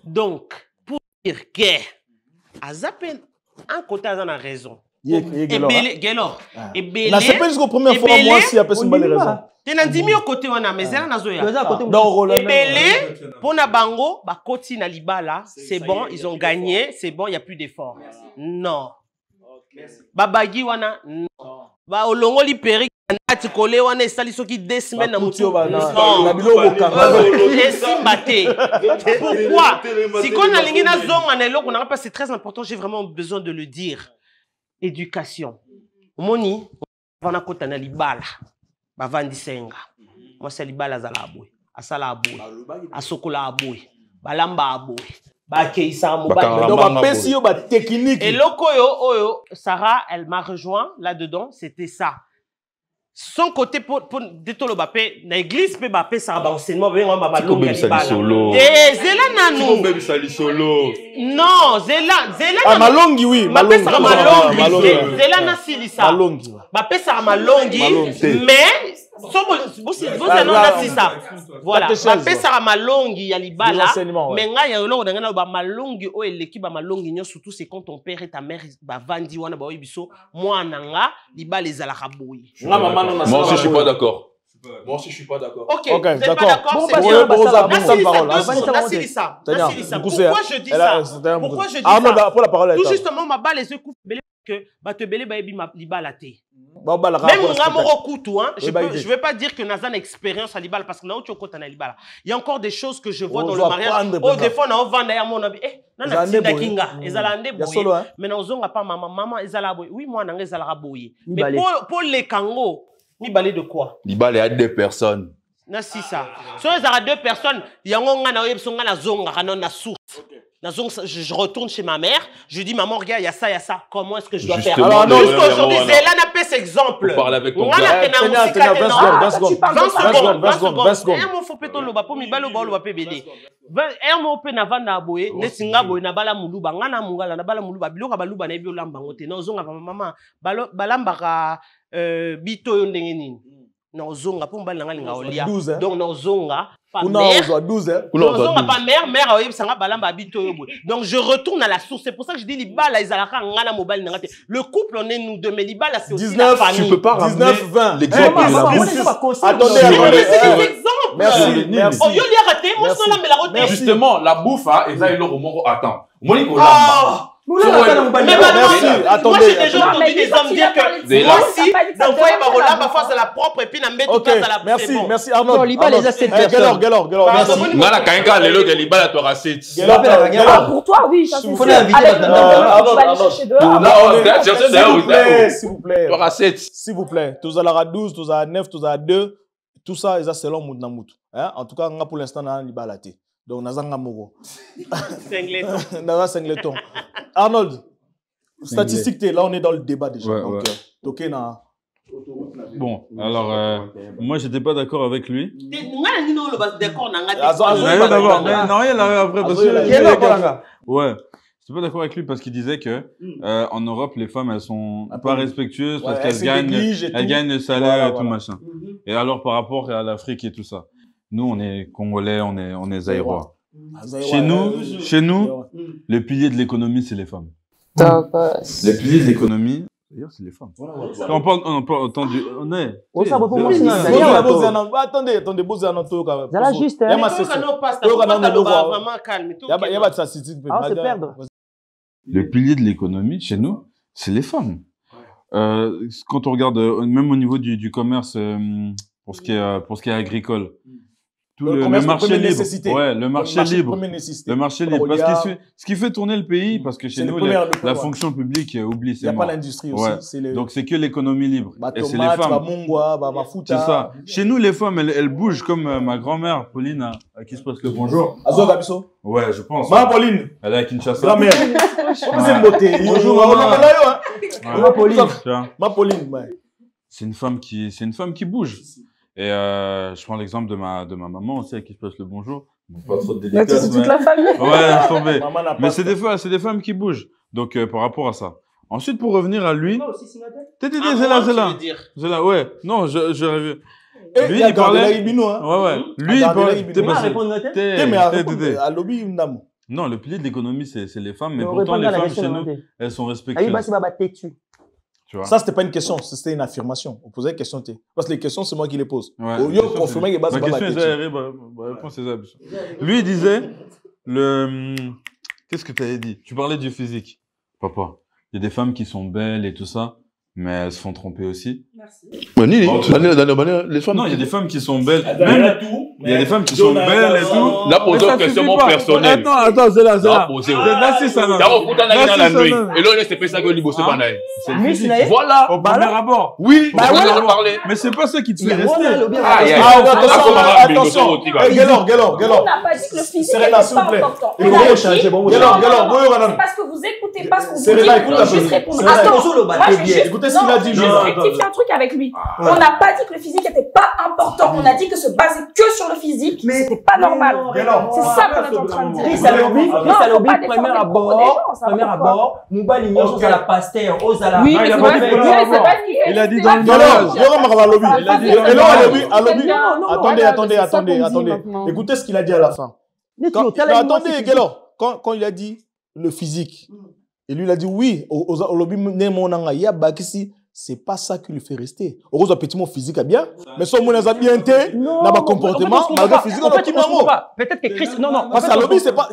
Donc pour dire que azapen un côté a raison. Gelor. Et belé. La c'est pas jusqu'au première fois moi si a personne mal raison. Tena ndimi au côté wana mais elle na zoya. Et belé pour na bango ba koti na libala, c'est bon, ils ont gagné, c'est bon, il y a plus d'effort. Non. Babagi wana non. Ba olongo li peri nati kolé wana esali soki 2 semaines na mutu. Na biloko kanga. Pourquoi? Si qu'on a lingi na zonga na eloko na pas c'est très important, j'ai vraiment besoin de le dire. Éducation. Moni, on a kota na libala. Bavandi senga. Moi c'est libala za la boy. Asala aboy. Asokola aboy. Balamba aboy. Bakeisa mobile. Donc ba pesi yo ba technique. Et loko yo oyo Sarah, elle m'a rejoint là-dedans, c'était ça. Son côté pour détolo bapé na église pe bapé ça ba enseignement ben on ba longa libala. Eh zela nanu. Même sali solo. Non, zela malongi oui, malongi. Zela na silisa. Malongi. Bapé ça malongi mais vous annoncez ça. Voilà, bapé ça malongi ya libala mais nga ya loko ngana ba malongi o eleki ba malongi nyo surtout c'est quand ton père et ta mère ba vandi wana ba biso mwana nga libala ezala kaboyi. Moi aussi je suis pas d'accord. Moi aussi je suis pas d'accord. OK, vous êtes pas d'accord? Pourquoi je dis ça? Pourquoi je dis ça? Tout justement ma balle les yeux coupe que ba te belé ba ebi libala té. Même nga moko kutu hein, je veux pas dire que Nazan a expérience à libala parce que na autre côté na libala. Il y a encore des choses que je vois dans le mariage. Oh des fois na on vend derrière mon abi. Nana tinda kinga, ezala ndé boye. Mais na ozonga pas maman ezala boye. Oui moi na ezala boye. Mais pour les kango ni balé de quoi? Libala a 2 personnes. Na si ça. So ezala 2 personnes, yango nga na oyebso nga na zonga kana na source. Je retourne chez ma mère, je dis maman regarde il y a ça, comment est-ce que je dois faire? Alors non, aujourd'hui Zéla n'a pas cet exemple. Pour parler avec ton gars. 20 secondes. Et mon faut péto le bapo mi balo balo bapé belé. Et mon pe na vanda boye, nesinga boye na bala muluba, ngana mungala na bala muluba, biloka baluba na biolamba ngote. Na zonga maman balamba ka bito yo ndenge nini. Na zonga po mbala nga linga olia. Donc na zonga pas mère. Pas mère donc je retourne à la source. C'est pour ça que je dis libala izalaka ngana mobile ngate. Le couple on est nous deux mais libala c'est aussi la famille. Tu peux pas ramener 19-20 l'exemple de la bouffe. Attendez, c'est des exemples. Merci. Oh yo li raté moi je la mais la route. Justement la bouffe eza eloko moko attends. Moni ko lamba. Merci, attendez. Moi j'ai déjà entendu des hommes dire que moi si donc voyez ma rola parfois c'est la propre et puis na mettre tout ça la merci Arnaud. Libala les a 7 personnes. Gelor. Ngala kanka lelo de libala to ra 7. Pour toi oui, il faut l'inviter maintenant. S'il vous plaît. To ra 7. S'il vous plaît. Tous à la 12, tous à 9, tous à 2. Tout ça est selon Moudna Mout. En tout cas, pour l'instant, on a libala. Donc, on a Zanga Moro. Singleton. On a Singleton. Arnold, statistique, là on est dans le débat déjà. Ouais, donc, ouais. Bon, alors, moi j'étais pas d'accord avec lui. Ouais. Je suis pas d'accord avec lui parce qu'il disait que en Europe les femmes elles sont pas respectueuses parce qu'elles gagnent le salaire et tout machin. Et alors par rapport à l'Afrique et tout ça, nous on est Congolais, on est Zaïrois. Chez nous, le pilier de l'économie c'est les femmes. Le pilier de l'économie, d'ailleurs c'est les femmes. On parle entendu, on est. Attendez, vous allez juste. Le pilier de l'économie, chez nous, c'est les femmes. Quand on regarde, même au niveau du commerce, pour ce qui est agricole, tout le marché libre. Ouais, le marché libre. Le marché libre. Parce que ce qui fait tourner le pays, parce que chez nous, la fonction publique oublie, c'est mort. Il n'y a pas l'industrie aussi. Donc c'est que l'économie libre. Et c'est les femmes. C'est ça. Chez nous, les femmes, elles bougent comme ma grand-mère, Pauline, à qui se passe le bonjour. Ouais, je pense. Ma Pauline. Elle est à Kinshasa. Grand-mère. Bonjour. Ma Pauline. C'est une femme qui bouge. Et je prends l'exemple de ma maman aussi, à qui je passe le bonjour. Pas trop de délicatesse. C'est toute la famille. Ouais, tombé. Mais c'est des femmes qui bougent. Donc par rapport à ça. Ensuite, pour revenir à lui. C'est là, ouais. Non, j'aurais vu. Lui, il parlait. Ouais. Lui, il parlait. Non, le pilier de l'économie, c'est les femmes, mais pourtant, les femmes chez nous, elles sont respectueuses. Ça, c'était pas une question, c'était une affirmation. On posait une question. Parce que les questions, c'est moi qui les pose. Ouais, lui, il disait, qu'est-ce que tu avais dit? Tu parlais du physique, papa. Il y a des femmes qui sont belles et tout ça, mais elles se font tromper aussi. Merci. Non, il y a des femmes qui sont belles. Il y a des femmes qui sont belles et tout. Là, posez une question personnelle. Attends, c'est là. Voilà. Au premier abord. Oui. Mais c'est pas ça qui te fait rester. Attention. Gélor. On n'a pas dit que le physique n'était pas important. On a dit, c'est parce que vous écoutez pas ce qu'on vous dit, vous voulez juste répondre. Attends, moi je vais écoutez ce qu'il a dit. Je vais rectifier un truc avec lui. On n'a pas dit que le physique n'était pas important. On a dit que se baser que sur le physique, c'était pas normal. C'est ça qu'on est en train de dire. Premier abord, Moubal ignore aux ala pasteur, aux ala. Oui, mais c'est pas il a dit dans le attendez. Écoutez ce qu'il a dit à la fin. Attendez, Gélor. Quand il a dit le physique, et lui il a dit oui, au lobby Nemonanga, c'est pas ça qui lui fait rester. Heureusement, petit mot physique est bien, mais son monde a bien été, n'a pas comportement, malgré physique, on petit mot. Peut-être que Chris, non. Parce que lobby, c'est pas,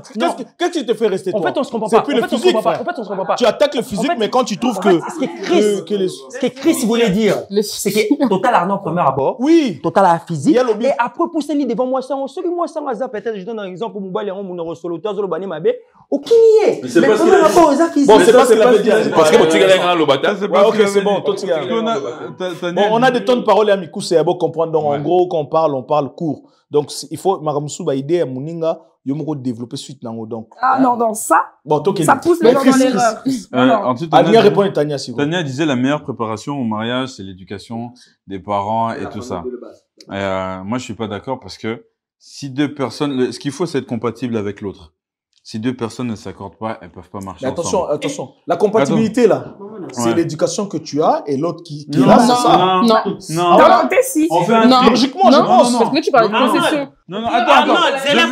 qu'est-ce qui te fait rester, toi? En fait, on se comprend pas. C'est plus le physique, frère. En fait, on se comprend pas. Tu attaques le physique, mais quand tu trouves que. Ce que Chris voulait dire, c'est que Total Arnaud, premier abord. Oui. Total à physique. Et après, pour se devant moi, ça, ceux qui moi, ça, peut-être, je donne un exemple pour Mouba, les gens, mon soloteur, Zolobani, Mabé. Au qui est? C'est pas ce qu'il a dit. Bon, c'est pas ce qu'il avait dit. Parce que tu gagnes le bâtard. Ok, c'est bon. Bon, on a des temps de parole à Mikou, c'est à comprendre. Donc, en gros, quand on parle court. Donc, il faut, Maramsou, idée à Mouninga, Yomoko développer suite. Donc, non, ça. Bon, ça pousse les gens dans l'erreur. Tania répond à Tania, si vous. Tania disait la meilleure préparation au mariage, c'est l'éducation des parents et tout ça. Moi, je suis pas d'accord parce que si deux personnes, ce qu'il faut, c'est être compatible avec l'autre. Si deux personnes ne s'accordent pas, elles peuvent pas marcher ensemble. Attention. La compatibilité, là, c'est l'éducation que tu as et l'autre qui est là, c'est ça. Non. Si. On fait un logiquement, je pense. Parce que tu parles de possession. Non, attends. Je vais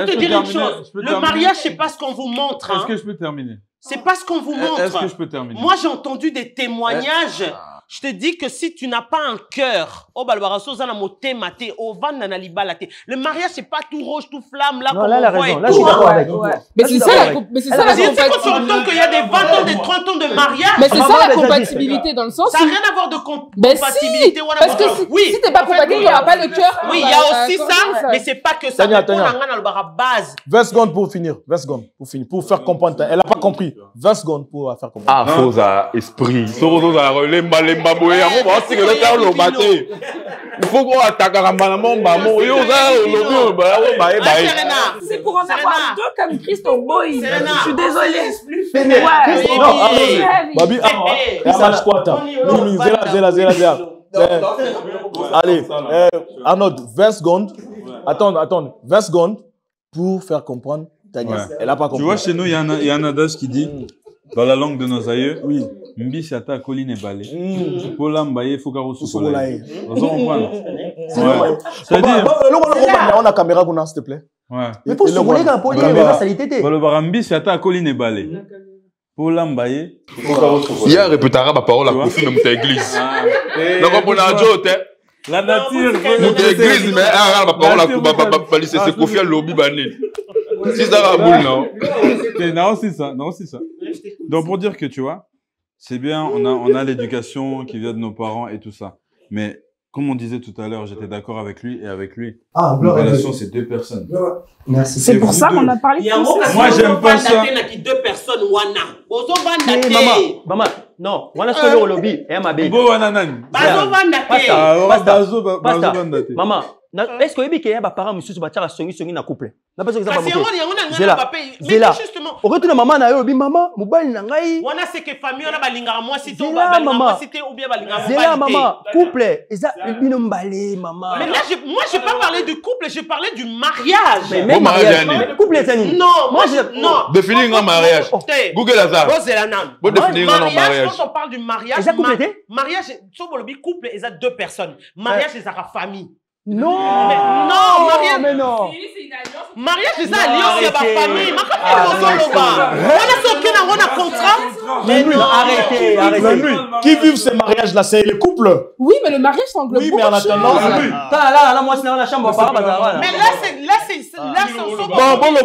te dire une chose. Le mariage, c'est pas ce qu'on vous montre. Est-ce que je peux terminer? C'est pas ce qu'on vous montre. Est-ce que je peux terminer? Moi, j'ai entendu des témoignages. Je te dis que si tu n'as pas un cœur, le mariage, c'est pas tout rouge, tout flamme, là, comme on voit. Là, je suis d'accord avec toi. Mais c'est ça la compatibilité. Quand tu entends qu'il y a des 20 ans, des 30 ans de mariage. Mais c'est ça la compatibilité dans le sens. Ça n'a rien à voir de compatibilité. Parce que si t'es pas compatible, il n'y aura pas le cœur. Oui, il y a aussi ça, mais c'est pas que ça. Base. 20 secondes pour finir. 20 secondes pour finir. Pour faire comprendre. Elle n'a pas compris. 20 secondes pour faire comprendre. Ah, faut ça, esprit. Il faut qu'on attaque à Rambanamon, c'est pour en avoir deux comme Christ au boy. Je suis désolée. Babi, match quarter. Zéla. Allez, Arnaud, 20 secondes. Attends, 20 secondes pour faire comprendre Tania. Elle n'a pas compris. Tu vois, chez nous, il y a un adage qui dit, dans la langue de nos aïeux, oui. Mbi siata colline et balai. Pour l'ambaye, faut qu'on se soleil. Vous comprenez? C'est-à-dire. On a caméra, s'il te plaît. Ouais. Mais pour se rouler quand il y a la salité. Pour le barambi, siata colline et balai. Pour l'ambaye. Il y a un répétara ma parole à Kofi dans mon église. Donc, on a un jour, la nature. Mon église, mais ma parole à c'est Kofi à l'obbi bané. C'est ça la boule, non? Non, c'est ça. Donc, pour dire que tu vois, c'est bien, on a l'éducation qui vient de nos parents et tout ça. Mais, comme on disait tout à l'heure, j'étais d'accord avec lui et avec lui. Ah, une relation, c'est deux personnes. Merci. C'est pour ça qu'on a parlé de ça. Moi, j'aime pas ça. Deux personnes, wana. Maman, non, wana c'est le lobby. Et ma bébé. Bo wana nani. Bazo vandate. Maman, est-ce que il y a des parents monsieur se battre à songi na couple? Na pas ça ça Zéla. Au retour de maman na yo bi maman, mobali na ngai. Wana c'est que famille on a balinga moi si to balinga moi si te ou bien balinga moi. Zéla maman, couple, eza bino mbalé maman. Mais là moi j'ai pas parlé du couple, j'ai parlé du mariage. Mais mariage. Couple c'est nini? Non, moi non. Définir un mariage. Google Hazard. Bon c'est la nan. Bon définir un mariage. Quand on parle du mariage, mariage so bolobi couple eza deux personnes. Mariage c'est sa famille. Non, mariage. Mais non. Mariage c'est ça alliance ya ba famille. On a contrat. Mais non, arrêtez. Qui vivent ces mariages là, c'est les couples. Oui, mais le mariage ça englobe. Oui, mais en attendant. Là moi c'est dans la chambre mais là c'est bon le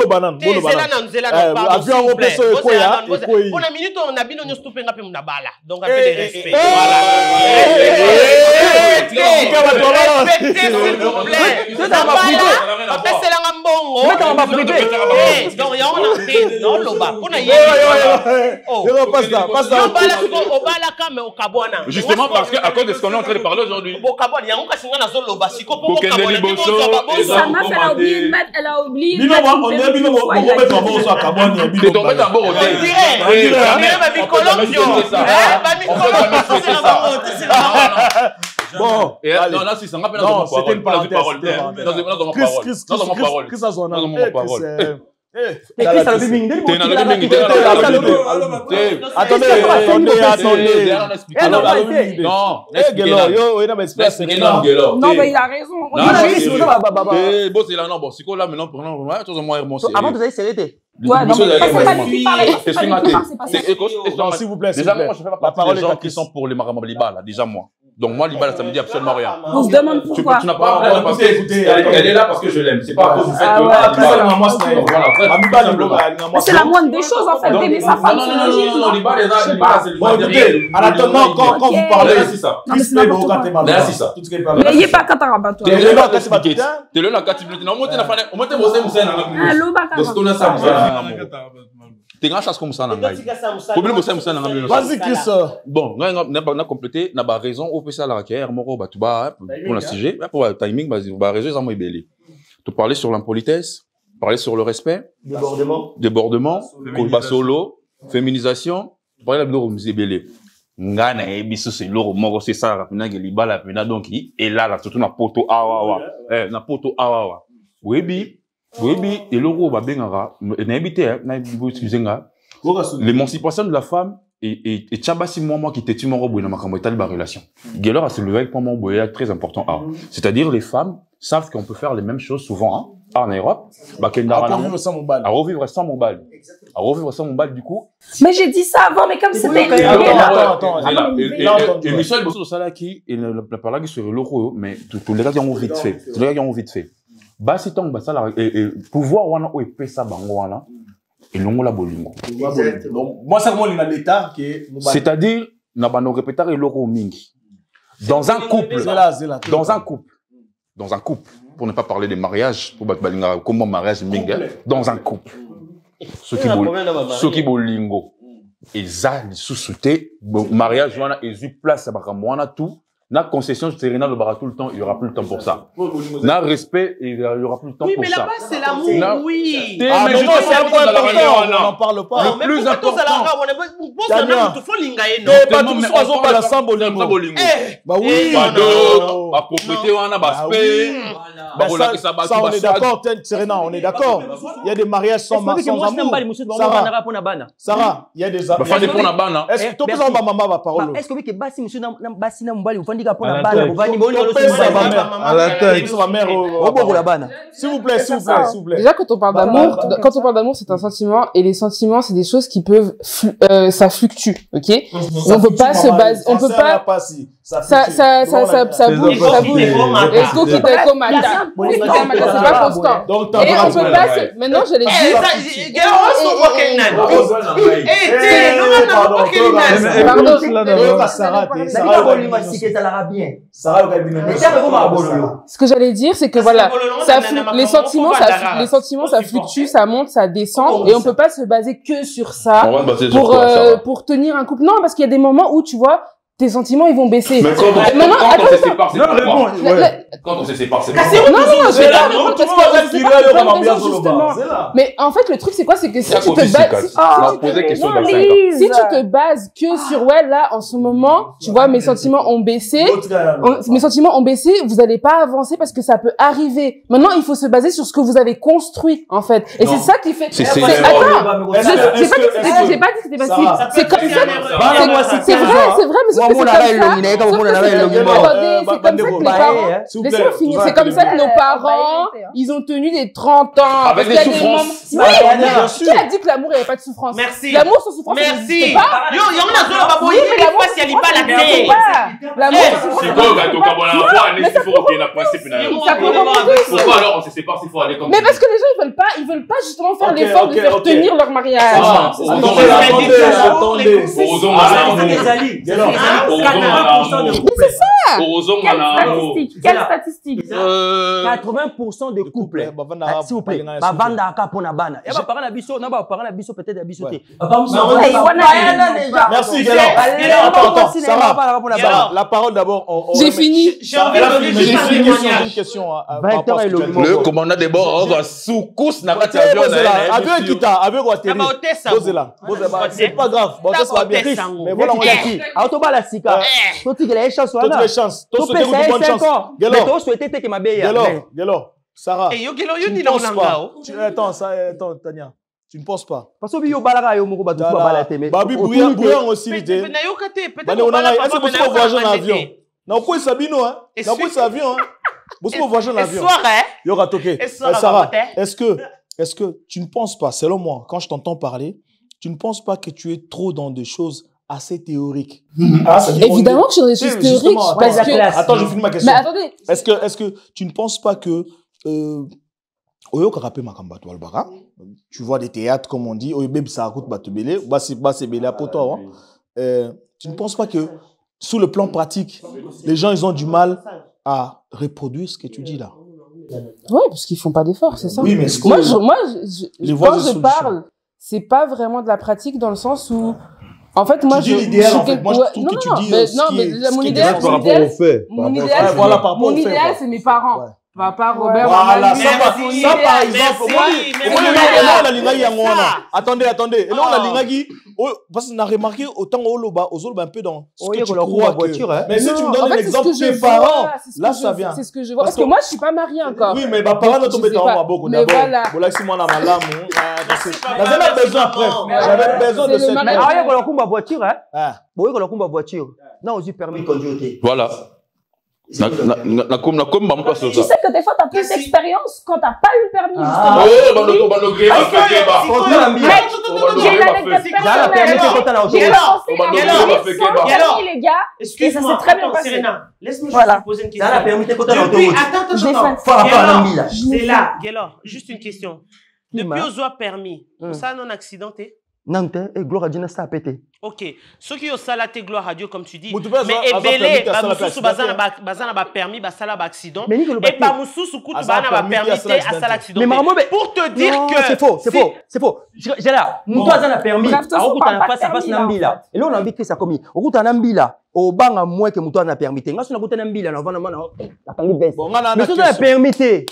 banane. C'est la nan. Avion européen so ekoya. Pour la minute on a bino nyo stopé ngape muna bala. Donc un peu de respect. Voilà. S'il vous plaît. Papa c'est la ngambongo. Donc il y a on a non loba. Kuna justement parce que à cause de ce qu'on est en train de parler aujourd'hui. Elle a oublié. Bon, non, là, c'est ça. Non, c'était une parole. Non, mais il a raison. Avant, vous avez serré. S'il vous plaît. Déjà, moi, je fais pas partie des gens qui sont pour les Marambaliba, là, déjà, moi. Donc, moi, Libala, ça me dit absolument rien. On se demande pourquoi. Tu n'as pas parce que, elle est là parce que je l'aime. C'est pas à cause du fait que. C'est la moindre des choses, en fait, d'aimer sa femme. Non, Libala, c'est le bon, écoutez, en attendant, quand vous parlez, c'est ça. C'est ça. Mais il n'y a pas Katarabato. T'es le là, t'es le là, non, moi, t'es t'es grand chose comme ça vas-y Chris. Bon on a complété on a raison au PC à la carrière moko batuba pour le sujet pour le timing bah raison ça moi belé tu parlais sur l'impolitesse parler sur le respect débordement kolba solo féminisation parler de l'euro musée belé ngana ebiso c'est l'euro moko c'est ça rapina que libala pena donc et là surtout na poto awa na poto awa webi et l'euro va bien l'émancipation de la femme et Tchabasi moi qui t'es mon robot dans ma relation. Gelor a soulevé pour mon boy très important. C'est-à-dire les femmes savent qu'on peut faire les mêmes choses souvent en Europe. À revivre sans mon bal. Du coup. Mais j'ai dit ça avant, mais comme c'était. Attends. Et Michel Bosso Salaki et la parole sur l'euro, mais tous les gars qui ont vite fait. Basi tong basala et pouvoir wana o epesa bango wana et longola bolingo. Donc moi ça comment l'état qui est c'est-à-dire na bano répéter eloko mingi. Dans un couple pour ne pas parler des mariages pour balinga comment mariage mingi dans un couple. Ce qui bolingo et ça sous-souté mariage wana et place à bakamwana tout Na concession Serena le bara tout le temps, il y aura plus le temps pour ça. Na respect, il y aura plus le temps pour ça. Oui, mais là-bas, c'est l'amour, oui. Ah, mais non, c'est un point important, on n'en parle pas. Non, mais plus important. Bah oui. Ma propriété, on a baspé. Ça, on est d'accord, Serena, on est d'accord. Il y a des mariages sans amour. Sarah, il y a des amours. Est-ce que tu peux avoir maman ma parole? Est-ce que vous avez s'il vous plaît. Déjà, quand on parle d'amour, c'est un sentiment, et les sentiments, c'est des choses qui peuvent, ça fluctue, ok? On peut pas se baser, on peut pas, ça bouge. Et tout qui est comme c'est pas constant. Et on peut pas maintenant, je l'ai dit. Ce que j'allais dire, c'est que voilà, les sentiments, ça fluctue, ça monte, ça descend, et on peut pas se baser que sur ça pour tenir un couple. Non, parce qu'il y a des moments où, tu vois, tes sentiments, ils vont baisser. Mais quand on se sépare, c'est quoi? Quand on se sépare, c'est quoi? Mais en fait, le truc, c'est quoi? C'est que si tu te bases que sur, ouais, là, en ce moment, tu vois, mes sentiments ont baissé, vous allez pas avancer parce que ça peut arriver. Maintenant, il faut se baser sur ce que vous avez construit, en fait. Et c'est ça qui fait... Attends, j'ai pas dit que c'était facile. C'est comme ça. C'est vrai, mais c'est comme ça que nos parents, ils ont tenu des 30 ans. Avec des souffrances. Qui a dit que l'amour, il n'y avait pas de souffrance? Merci. L'amour sans souffrance, ça n'existe pas. Pourquoi alors on se sépare s'il faut aller comme ça? Mais parce que les gens, ils veulent pas justement faire l'effort de faire tenir leur mariage. C'est ça. Quelle statistique? 80% des couples, s'il vous plaît, merci, Sarah, la parole d'abord. J'ai fini. J'ai une question. Le commandant des bords, sous-cousse, n'a pas de c'est pas grave. Mais voilà, on est qui? Chance. Sarah, attends, Tania, tu ne penses pas? Parce que Babi Bouillant aussi, est-ce que vous voyagez en avion? Non, quoi, Sabino, hein? Non, quoi, c'est avion, hein? Vous voyagez en avion? Sarah, est-ce que tu ne penses pas, selon moi, quand je t'entends parler, tu ne penses pas que tu es trop dans des choses assez théoriques? Évidemment que je suis dans des choses théoriques. Attends, je finis ma question. Mais attendez. Est-ce que tu ne penses pas que tu vois des théâtres, comme on dit, tu ne penses pas que sous le plan pratique, les gens, ils ont du mal à reproduire ce que tu dis là? Oui, parce qu'ils font pas d'efforts, c'est ça. Oui, mais quand je parle, c'est pas vraiment de la pratique dans le sens où, en fait, moi, tu dis l'idéal, en fait. Moi, je trouve que tu dis mon idéal, c'est mes parents. Papa Robert, voilà, ça par exemple, attendez, et là on a l'ingagi, parce qu'on a remarqué autant un peu dans ce que tu crois que... Mais si tu me donnes un exemple de tes parents, là ça vient. C'est ce que je vois, parce que moi je suis pas mariée encore. Oui, mais ma parents ne tombent pas beaucoup d'abord. Voilà, si moi on a ma lame, j'avais besoin après, j'avais besoin de cette... Mais il y a une voiture, hein? Il y a une voiture. Non, j'ai permis de conduire. Voilà. Tu sais que des fois, tu as plus d'expérience quand tu n'as pas eu le permis, justement. J'ai une anecdote personnelle. J'ai lancé un permis, les gars, et ça s'est très bien passé. Laisse-moi juste poser une question. Attends. C'est là, Gélor, juste une question. Depuis aux oies permis, ça non accidenté? Non, Gloire à Dieu, ça a pété. Ok. Ceux qui ont salaté Gloire à Dieu, comme tu dis, mais ebele, Bamoussou, Bazana ba permis, Basala ba accident. Et Bamoussou, Soukoutou, Bazana ba permis, à sala accident. Pour te dire que. C'est faux. J'ai là, nous, Bazana permis. On a pas ça passe Nambila. Et là, on a envie que ça commis. On a Nambila. au bang à moins que mouton n'a permis. Nga suna kutana mbila na vana mana la kangi bes. Mais ça a permis. Fa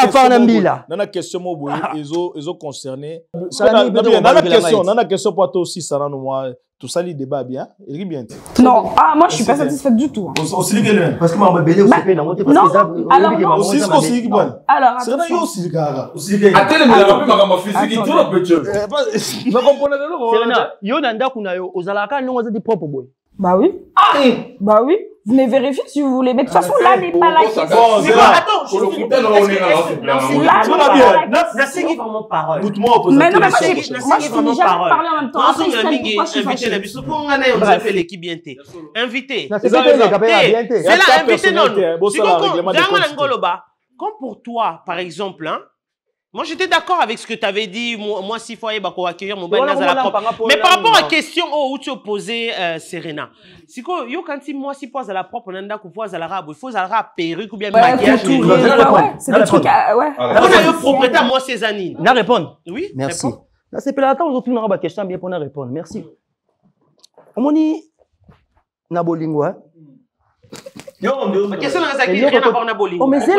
fa na mbila. Nana question mo boy ils ont concerné. Nana question pour toi aussi ça na moi tout ça les débats bien. Il rit bien. Non, ah moi je suis pas satisfaite du tout. Aussi que parce que moi belé aussi fait na monter parce que aussi bon. Alors c'est là aussi gars. Attends le mot pas comme physique tout le petit. Vous comprenez le yo na ndako na yo ozalaka ndongo za di propre boy. Bah oui. Bah oui. Vous me vérifiez si vous voulez. Mais de toute façon, là n'est pas la question. Attends, je suis vraiment parole. Mais non, mais moi, je finis jamais de parler en même temps. Invité. C'est là, invité, non. Comme pour toi, par exemple, hein, moi, j'étais d'accord avec ce que tu avais dit. Moi, 6 fois, il va accueillir mon bain dans la propre. Mais par rapport à la question où tu opposais Serena, c'est que yo quand moi 6 fois à la propre, on a d'accord fois à la rabe, il faut à la perruque ou bien maquillage. C'est le truc. Ouais. On a eu propriété à moi ces années. Na répondre. Oui. Merci. Là, c'est pas la temps aujourd'hui on aura question bien pour répondre. Merci. Omoni na bolingo hein. Yo, ma question là ça qui rien à voir na bolingo. Oh mais c'est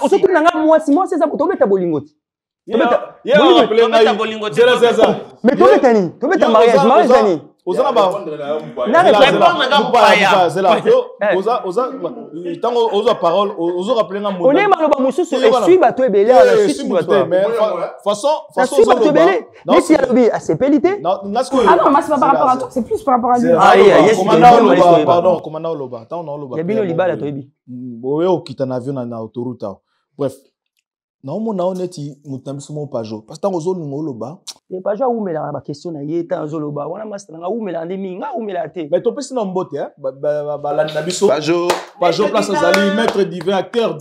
on se tourne nga moi c'est ça to beta bolingo. Mais tu mets ta mariage nani ozana ba oza parole ozo rappeler nga on est maloba mususu et suis bato ebele ala suite bato mais façon bato ebele mais si alobi a sepelité ah non moi c'est pas par rapport à toi c'est plus par rapport à lui pardon commandant Loba tant on Loba ya bino libala to ebi boye okita na avion na autoroute bref non mon honnêteté mutambiso mon pajo parce que ozo lingo Loba et pajo oumela na ba question na yeta ozo Loba wana master nga oumela ndemi nga oumela te mais to pesi na mbote hein ba la biso pajo place azali maître divin acteur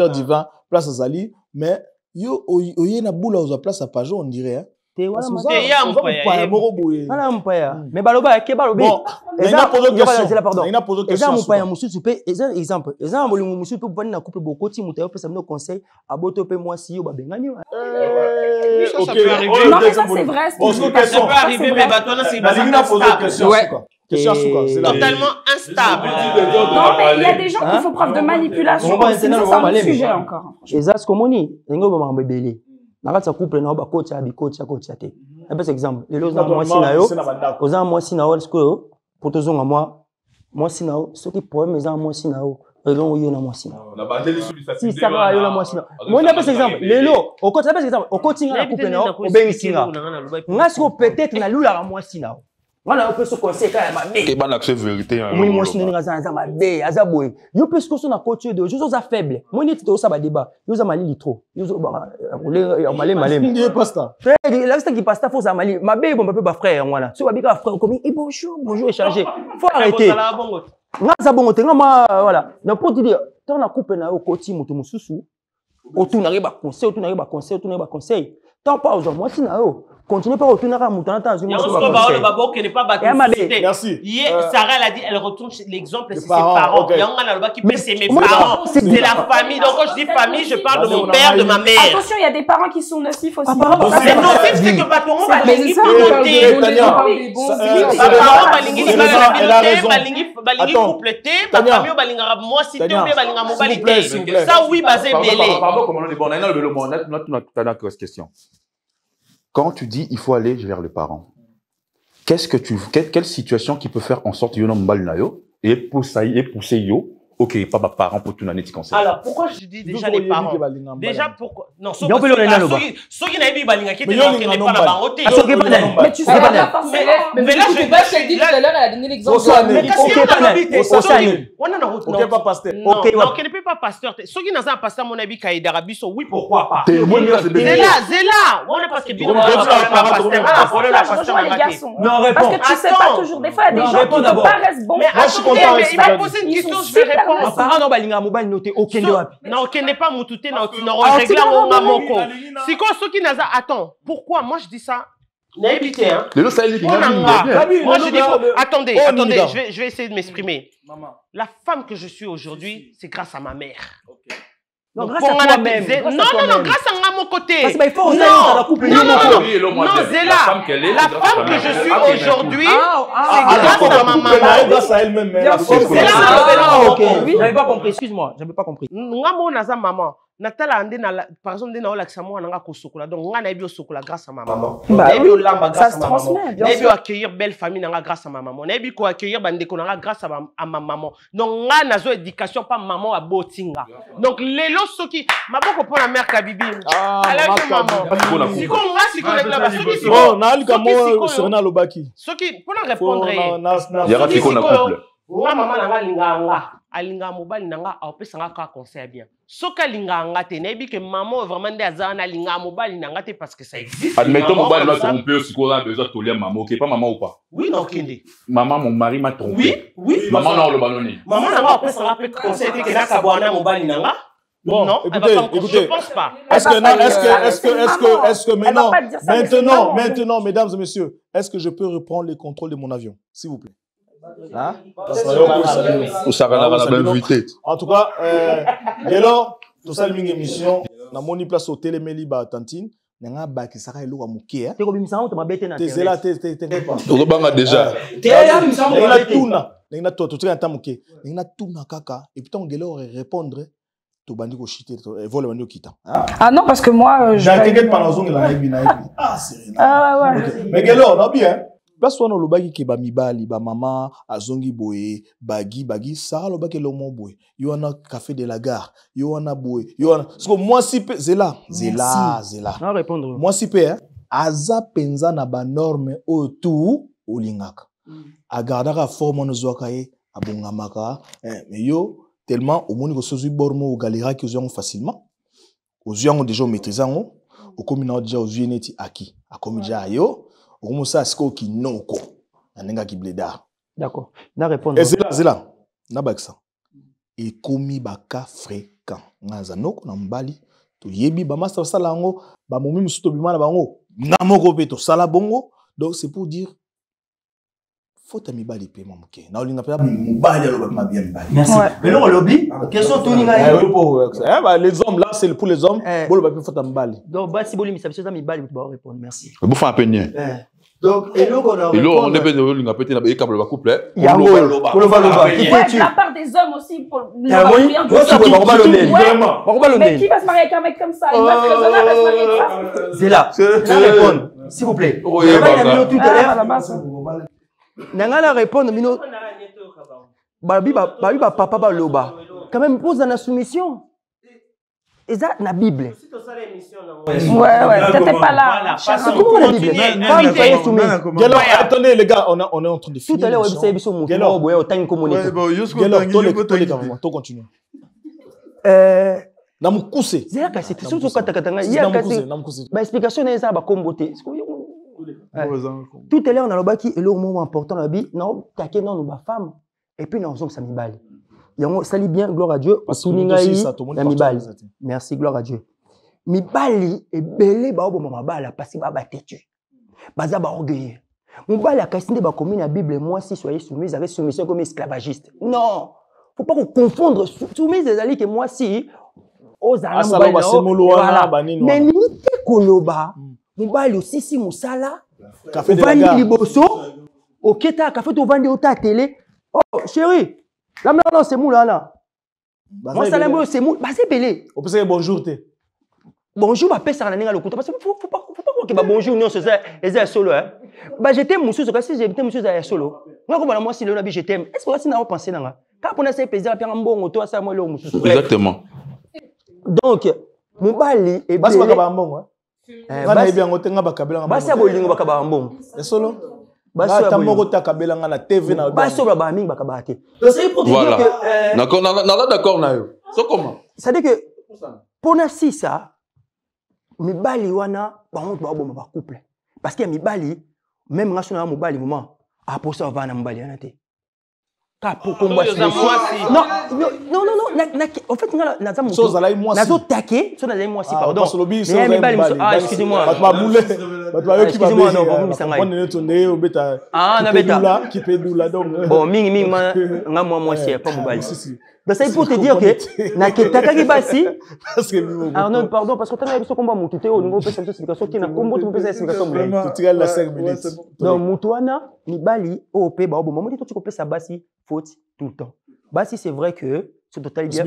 divin place azali mais yo oye na bula ozo place à pajo on dirait hein te wana wana mpaya mais baloba ke balobi eza pardon eza mpaya mususu pe eza exemple eza bolingo mususu pe bani na couple bokoti mutayo pesa no conseil aboto pe moi si yo babengani non mais ça c'est vrai ça peut arriver mais batona c'est totalement instable. Non mais il y a des gens qui font preuve de manipulation c'est un sujet encore eza ce komoni ngo ba mbebele na kati ya couple na ba coach ya bikocha te par exemple les lots na moi sinayo oza moi sinayo siko pour tozonga moi sinayo ce qui problème eza moi sinayo elon yo na moi sinayo na bandeli si ça va yo na moi sinayo moi na par exemple les lots au coach par exemple au coaching na couple na obengi singa nga siko peut-être na lula moi sinayo wana peut se conseil quand même et ban accès vérité moi moi sinayo nga ma be azaboy yo peut se na coach de yo za faible moi ni to ça ba débat yo za mali trop yo zo ba malem il pasta frère la liste qui pasta faut ça mali ma be bon ba frère wana so ba bika frère comme et bonjour échanger faut arrêter nga za bongo te nga ma voilà na pour te dire tant na coupe na coach mutu mususu otuna ba conseil tant pas aux moi sinayo continuez pas à retourner à mon temps. Merci. Sarah elle a dit, elle retourne l'exemple, c'est ses parents. Il y a un qui peut c'est mes parents. C'est la famille. Donc quand je dis famille, je parle de mon père, de ma mère. Attention, il y a des parents qui sont nocifs aussi. C'est nocif, c'est que patron va linguer compléter, ta famille va linguer moi si tu veux balinga mobalité. Ça oui, basé mêlé. Question. Quand tu dis il faut aller vers le parent, quelle situation qui peut faire en sorte que yon mbal na yo et pousser yo ok pas ma parent pour tout l'année conseil. Alors pourquoi je dis déjà les parents déjà pourquoi non ceux qui n'avaient pas balinga qui étaient pas la baroté mais tu sais pas mais là je t'ai dit tout à l'heure elle a donné l'exemple ok pas pasteur ok ne peut pas pasteur ceux qui n'ont pas pasteur mon avis Kaïd Arabiso oui pourquoi pas c'est là on est parce que non réponds parce que tu sais pas toujours des fois il y a des gens qui ne paraissent bons mais il m'a posé une question je vais répondre parents balinga mobile noté aucun wapi non aucun n'est pas mututé na régler mon moko si quoi ceux qui naza attends pourquoi moi je dis ça n'habité hein moi je dis attendez je vais essayer de m'exprimer la femme que je suis aujourd'hui c'est grâce à ma mère Non, grâce à toi-même. Non, grâce à mon côté. Parce qu'il faut non, Zéla, la femme que je suis aujourd'hui, c'est grâce à ma maman. Grâce à elle-même. Oui, j'avais pas compris, excuse-moi, j'avais pas compris. Maman. Natala par exemple ndena olakisa mwana nga kosokola donc nga na ebi osokola grâce à ma maman. Ça se transmet bien sûr. Na ebi accueillir belle famille nga grâce à ma maman. Na ebi ko accueillir bandeko nga grâce à ma maman. Donc nga nazo éducation pas maman a botinga. Donc lelo soki maboko pour la mère Kabibi. Maman. Siko nga siko la soki. Oh na alika mo Serena Lobaki. Soki pour répondre. Yara siko na couple. Nga maman nga linganga. Alinga mobali nanga apesanga ka conseil bien. Soka linganga te nebi que maman vraiment des azana linga mobali nanga te parce que ça existe. Admettons mobali m'a trompé aussi qu'on a besoin de tolérer maman, OK, pas maman ou pas. Oui non kende. Maman mon mari m'a trompé. Oui. Maman non le ballonné. Maman nanga apesanga pe conseil que na kabwana mobali nanga. Bon, non, écoutez, je pense pas. Est-ce que maintenant, mesdames et messieurs, est-ce que je peux reprendre les contrôles de mon avion, s'il vous plaît? Hein? En tout cas, dès lors, tout ça, une émission, dans mon place au téléméli ba tantine, n'a pas qui sera le mouké. T'es comme ça, tu m'as bêté na. T'es là, t'es pas. Tu banga déjà. T'es là, n'a tuna, n'a toi, tu es un tamouké, n'a tuna kaka, et puis ton délor répondre. Tu bandi ko chiter, vole bandi kita. Ah non, parce que moi, je. T'inquiète pas, la zone la aibi. Ah, c'est ouais. Mais délor, non bien. Place toi no lobaki ke ba mibali ba mama azongi boye bagi ça lobaki lo mon boye yo wana café de la gare yo wana boye yo wana parce que moi si zela non répondre moi si pe aza penza na ba norme autour olingaka agardaka forme no zwaka ye abongamaka mais yo tellement au moni ko sozu bormo o galera ki ozango facilement ozango déjà maîtrisant o komina déjà ozueneti aki akomija yo Comment ça, c'est quoi qui non quoi? N'enga qui bléda. D'accord. Na répondre. Et zela, na baksa. Et komi baka fréquent. Naza noko na mbali. To yebi ba master salango, ba momi musuto bimana bango. Na moko pe to sala bongo. Donc c'est pour dire faut ta mibali pe mamuke. Na olinga pe mubali alo ba bien mbali. Merci. Mais non on l'oublie. Question tout ninga. Les hommes là c'est pour les hommes. Bolo ba pe faut ta mibali. Donc ba si boli mi sabisa za mibali tu ba répondre. Merci. Vous faites un peu nier. Donc, et nous, on a on dépend de l'unga pété na couple ba couple. La part des hommes aussi pour mais qui va se marier avec un mec comme ça? Il va se raisonner, va se marier avec ça. C'est là. Répondre, s'il vous plaît. Tout à l'heure. Nangala répondre mino. Babi papa ba loba. Quand même pose dans la soumission. Et ça, la Bible. Ouais, t'étais pas là. Comment la Bible? Attendez, les gars, on est en train de finir. Tout à l'heure, vous savez, on a communiqué. Tout continue. C'est explication est ça, comboté. Tout à l'heure, on a le baki et le moment important dans la vie, non, t'as non, nous femme et puis nous sommes samibali. Salut bien, gloire à Dieu. Merci, gloire à Dieu. Mibali est belé ba obo mabala parce que ba têtu. Baza ba orgueilleux. Mibali a cassé ba commis la Bible moi si soyez soumis avec soumission comme esclavagiste. Non. Faut pas confondre soumis des alliés que moi si aux alliés. Mais limite koloba. Mibali aussi si musala. Café de la gare. Liboso. OK ta café to vendre au ta télé. Oh chérie. Là, non, c'est mou là. Moi, ça l'aime, c'est mou. Bah, c'est belé. On peut dire bonjour, t'es. Bonjour, bah, pèse ça dans le couteau. Parce que faut pas que bah, bonjour, non, c'est solo, hein. Bah, j'étais moussou, c'est si j'étais moussou, c'est solo. Moi, comme moi, si le nabi, je t'aime. Est-ce que vous avez pensé, là? Quand on a fait plaisir, puis un bon, toi, ça, moi, le moussou. Exactement. Donc, mon bali est belé. Bah, c'est bon. C'est solo. Voilà. D'accord. C'est-à-dire que pour nous, ça, mibali wana, ba couple. Parce que mibali, même national mibali moment, à pour ça va na mibali anate. pour combat non en fait nazo taqué so nazo moi si pardon excusez-moi excusez-moi non na beta qui peut doula donc bon mingi nga moi si pas mobile donc ça pour te dire que na ketaka basi parce que non pardon parce que tu as biso combat mutu te au niveau de cette explication qui na combo tu peux explication tu la 5 minutes donc mutuana mibali op ba bon moment tu peux sa basi faute tout le temps. Basi c'est vrai que c'est total bien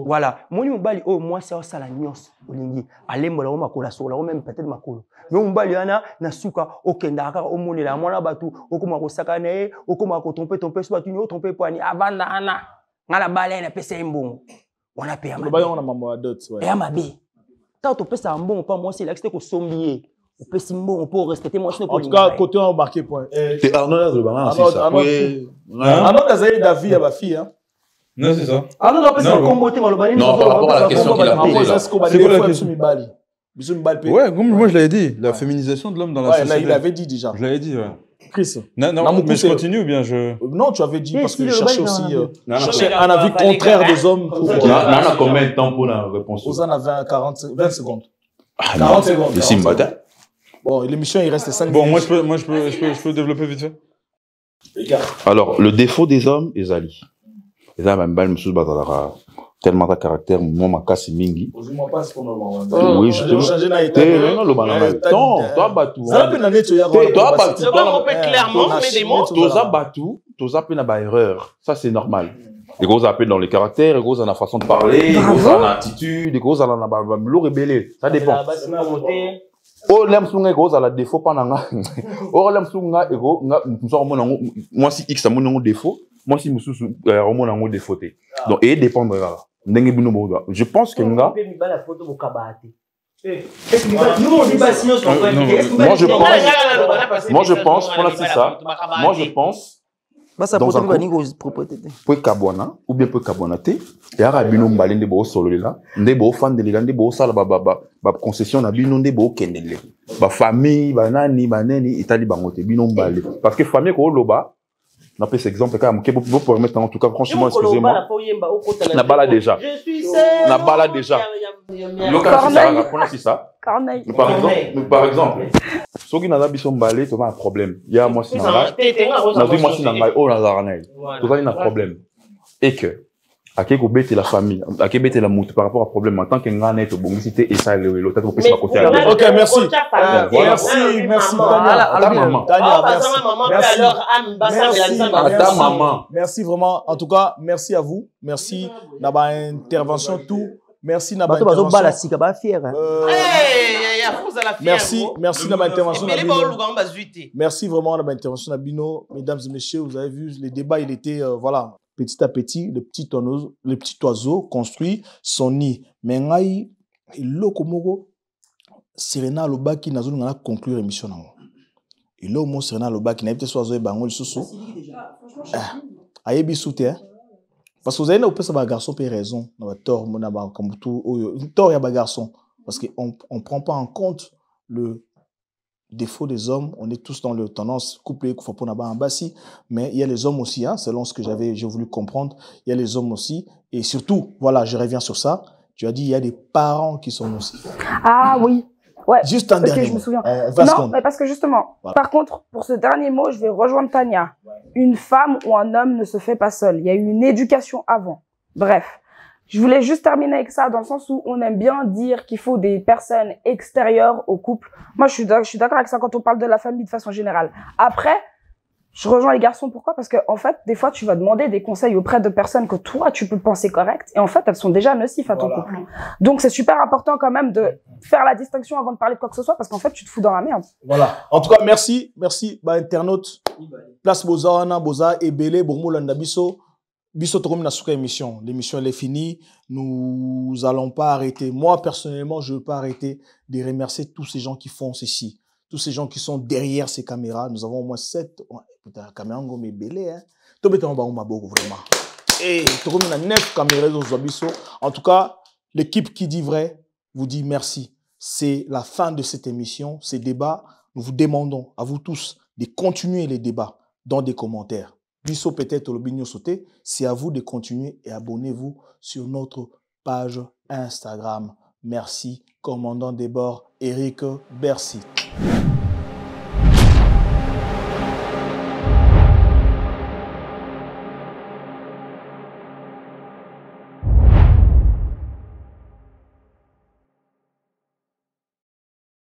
voilà moni mobali oh moi c'est ça la nuance olingi alembola o makola sola o même peut-être makolo mais mobali ana na suka okendaka o monela mwana batu okoma ko sakana okoma ko tomber so batu ni tromper poani avanda ana ngala bale na pesa mbongo wana pe ama on a maman dot ouais ya mabe tant to pesa mbongo pas moi c'est là que c'était ko sombier au pesa mbongo pour respecter moi en tout cas côté on marqué point c'est Arnaud le banan c'est ça oui Arnaud Kazaï David à ma fille hein. Non, c'est ça. Ah non, non, par rapport à la question qu'il a posée. C'est quoi la question? Ouais, comme moi je l'avais dit, la féminisation de l'homme dans la société. Là, il avait dit déjà. Je l'avais dit, ouais. Chris. Non, mais je continue ou bien je... Non, tu avais dit parce que je cherchais aussi un avis contraire des hommes. On a combien de temps pour la réponse? Vous en avez 20 secondes. 40 secondes. Ici, matin. Bon, l'émission, il reste 5 minutes. Bon, moi, je peux développer vite fait. Alors, le défaut des hommes, Ezali. Les hommes, même bal, monsieur Bazalara, tellement de caractère, moi, ma casse mingi. Oui, je te le non, le banana. Non, toi, Batou. Toi, Batou. On peut clairement mettre des mots. Toi, Batou, toi, peine à erreur. Ça, c'est normal. Les gros appels dans les caractères, les gros dans la façon de parler, les gros dans l'attitude, les gros dans la rébellé. Ça dépend. Oh, l'aime souvent gros à la défaut pendant. Oh, l'aime souvent gros, moi si X a mon défaut. Moi, si je suis un défaut. Donc, et dépendra. Je pense que moi, je pense, dans un couple, pour Kabwana, ou bien pour Kabwanate, il y a un binôme balin de beau solo là, des beaux fans de l'Iran, des beaux salles, concession, na binôme des beaux kendele. Ba famille, ba nani, Italie, bangote, binôme balé. Parce que famille, ko loba, on appelle cet exemple, quand vous pouvez mettre en tout cas, franchement, excusez-moi. Na bala déjà. Na bala déjà. Par exemple, ceux qui n'ont pas besoin de balai, tu as un problème. Il y a moi, c'est normal. Oh, un problème. Et que, à quel bête la famille, à quel bête la moute par rapport au problème, en tant qu'un grand net, bon, si tu es ça, l'autre, tu peux pas côté. Ok, merci. Merci, Tania. Merci vraiment. En tout cas, merci à vous. Merci d'avoir intervention tout. Merci d'avoir intervention. Merci d'avoir intervention. Merci vraiment d'avoir intervention Nabino. Mesdames et messieurs, vous avez vu, les débats, il était, voilà, petit à petit, le petit oiseau construit son nid. Mais ngai, lokomogo, Serena Lobaki n'a pas conclu l'émission. Et là, moi, Serena Lobaki n'a pas été oiseau et bango le sous. Ayebi soute, hein. Parce que vous avez un garçon qui a raison. Tort, il y a un garçon. Parce qu'on ne prend pas en compte le défaut des hommes. On est tous dans le tendance couplé, mais il y a les hommes aussi, hein, selon ce que j'ai voulu comprendre. Il y a les hommes aussi. Et surtout, voilà, je reviens sur ça. Tu as dit, il y a des parents qui sont nocifs. Ah oui. Ouais. Juste un dernier. Je me souviens. Non, mais parce que justement, voilà. Par contre, pour ce dernier mot, je vais rejoindre Tania. Une femme ou un homme ne se fait pas seul. Il y a eu une éducation avant. Bref. Je voulais juste terminer avec ça dans le sens où on aime bien dire qu'il faut des personnes extérieures au couple. Moi, je suis d'accord avec ça quand on parle de la famille de façon générale. Après, je rejoins les garçons. Pourquoi? Parce que, en fait, des fois, tu vas demander des conseils auprès de personnes que toi, tu peux penser correctes. Et en fait, elles sont déjà nocives à ton couple. Donc, c'est super important quand même de faire la distinction avant de parler de quoi que ce soit parce qu'en fait, tu te fous dans la merde. Voilà. En tout cas, merci. Merci, internaute. Place Boza, Boza, Ebele, Bourmou, Landabiso. Biso Torom Nasuka émission. L'émission, elle est finie. Nous allons pas arrêter. Moi, personnellement, je veux pas arrêter de remercier tous ces gens qui font ceci. Tous ces gens qui sont derrière ces caméras. Nous avons au moins 7. Putain, la caméra, on est belé, hein. Vraiment. Et Torom a 9 caméras dans Biso. En tout cas, l'équipe qui dit vrai vous dit merci. C'est la fin de cette émission. Ces débats, nous vous demandons à vous tous de continuer les débats dans des commentaires. Bisso peut-être le bigno sauté. C'est à vous de continuer et abonnez-vous sur notre page Instagram. Merci, commandant des bords, Eric Bercy.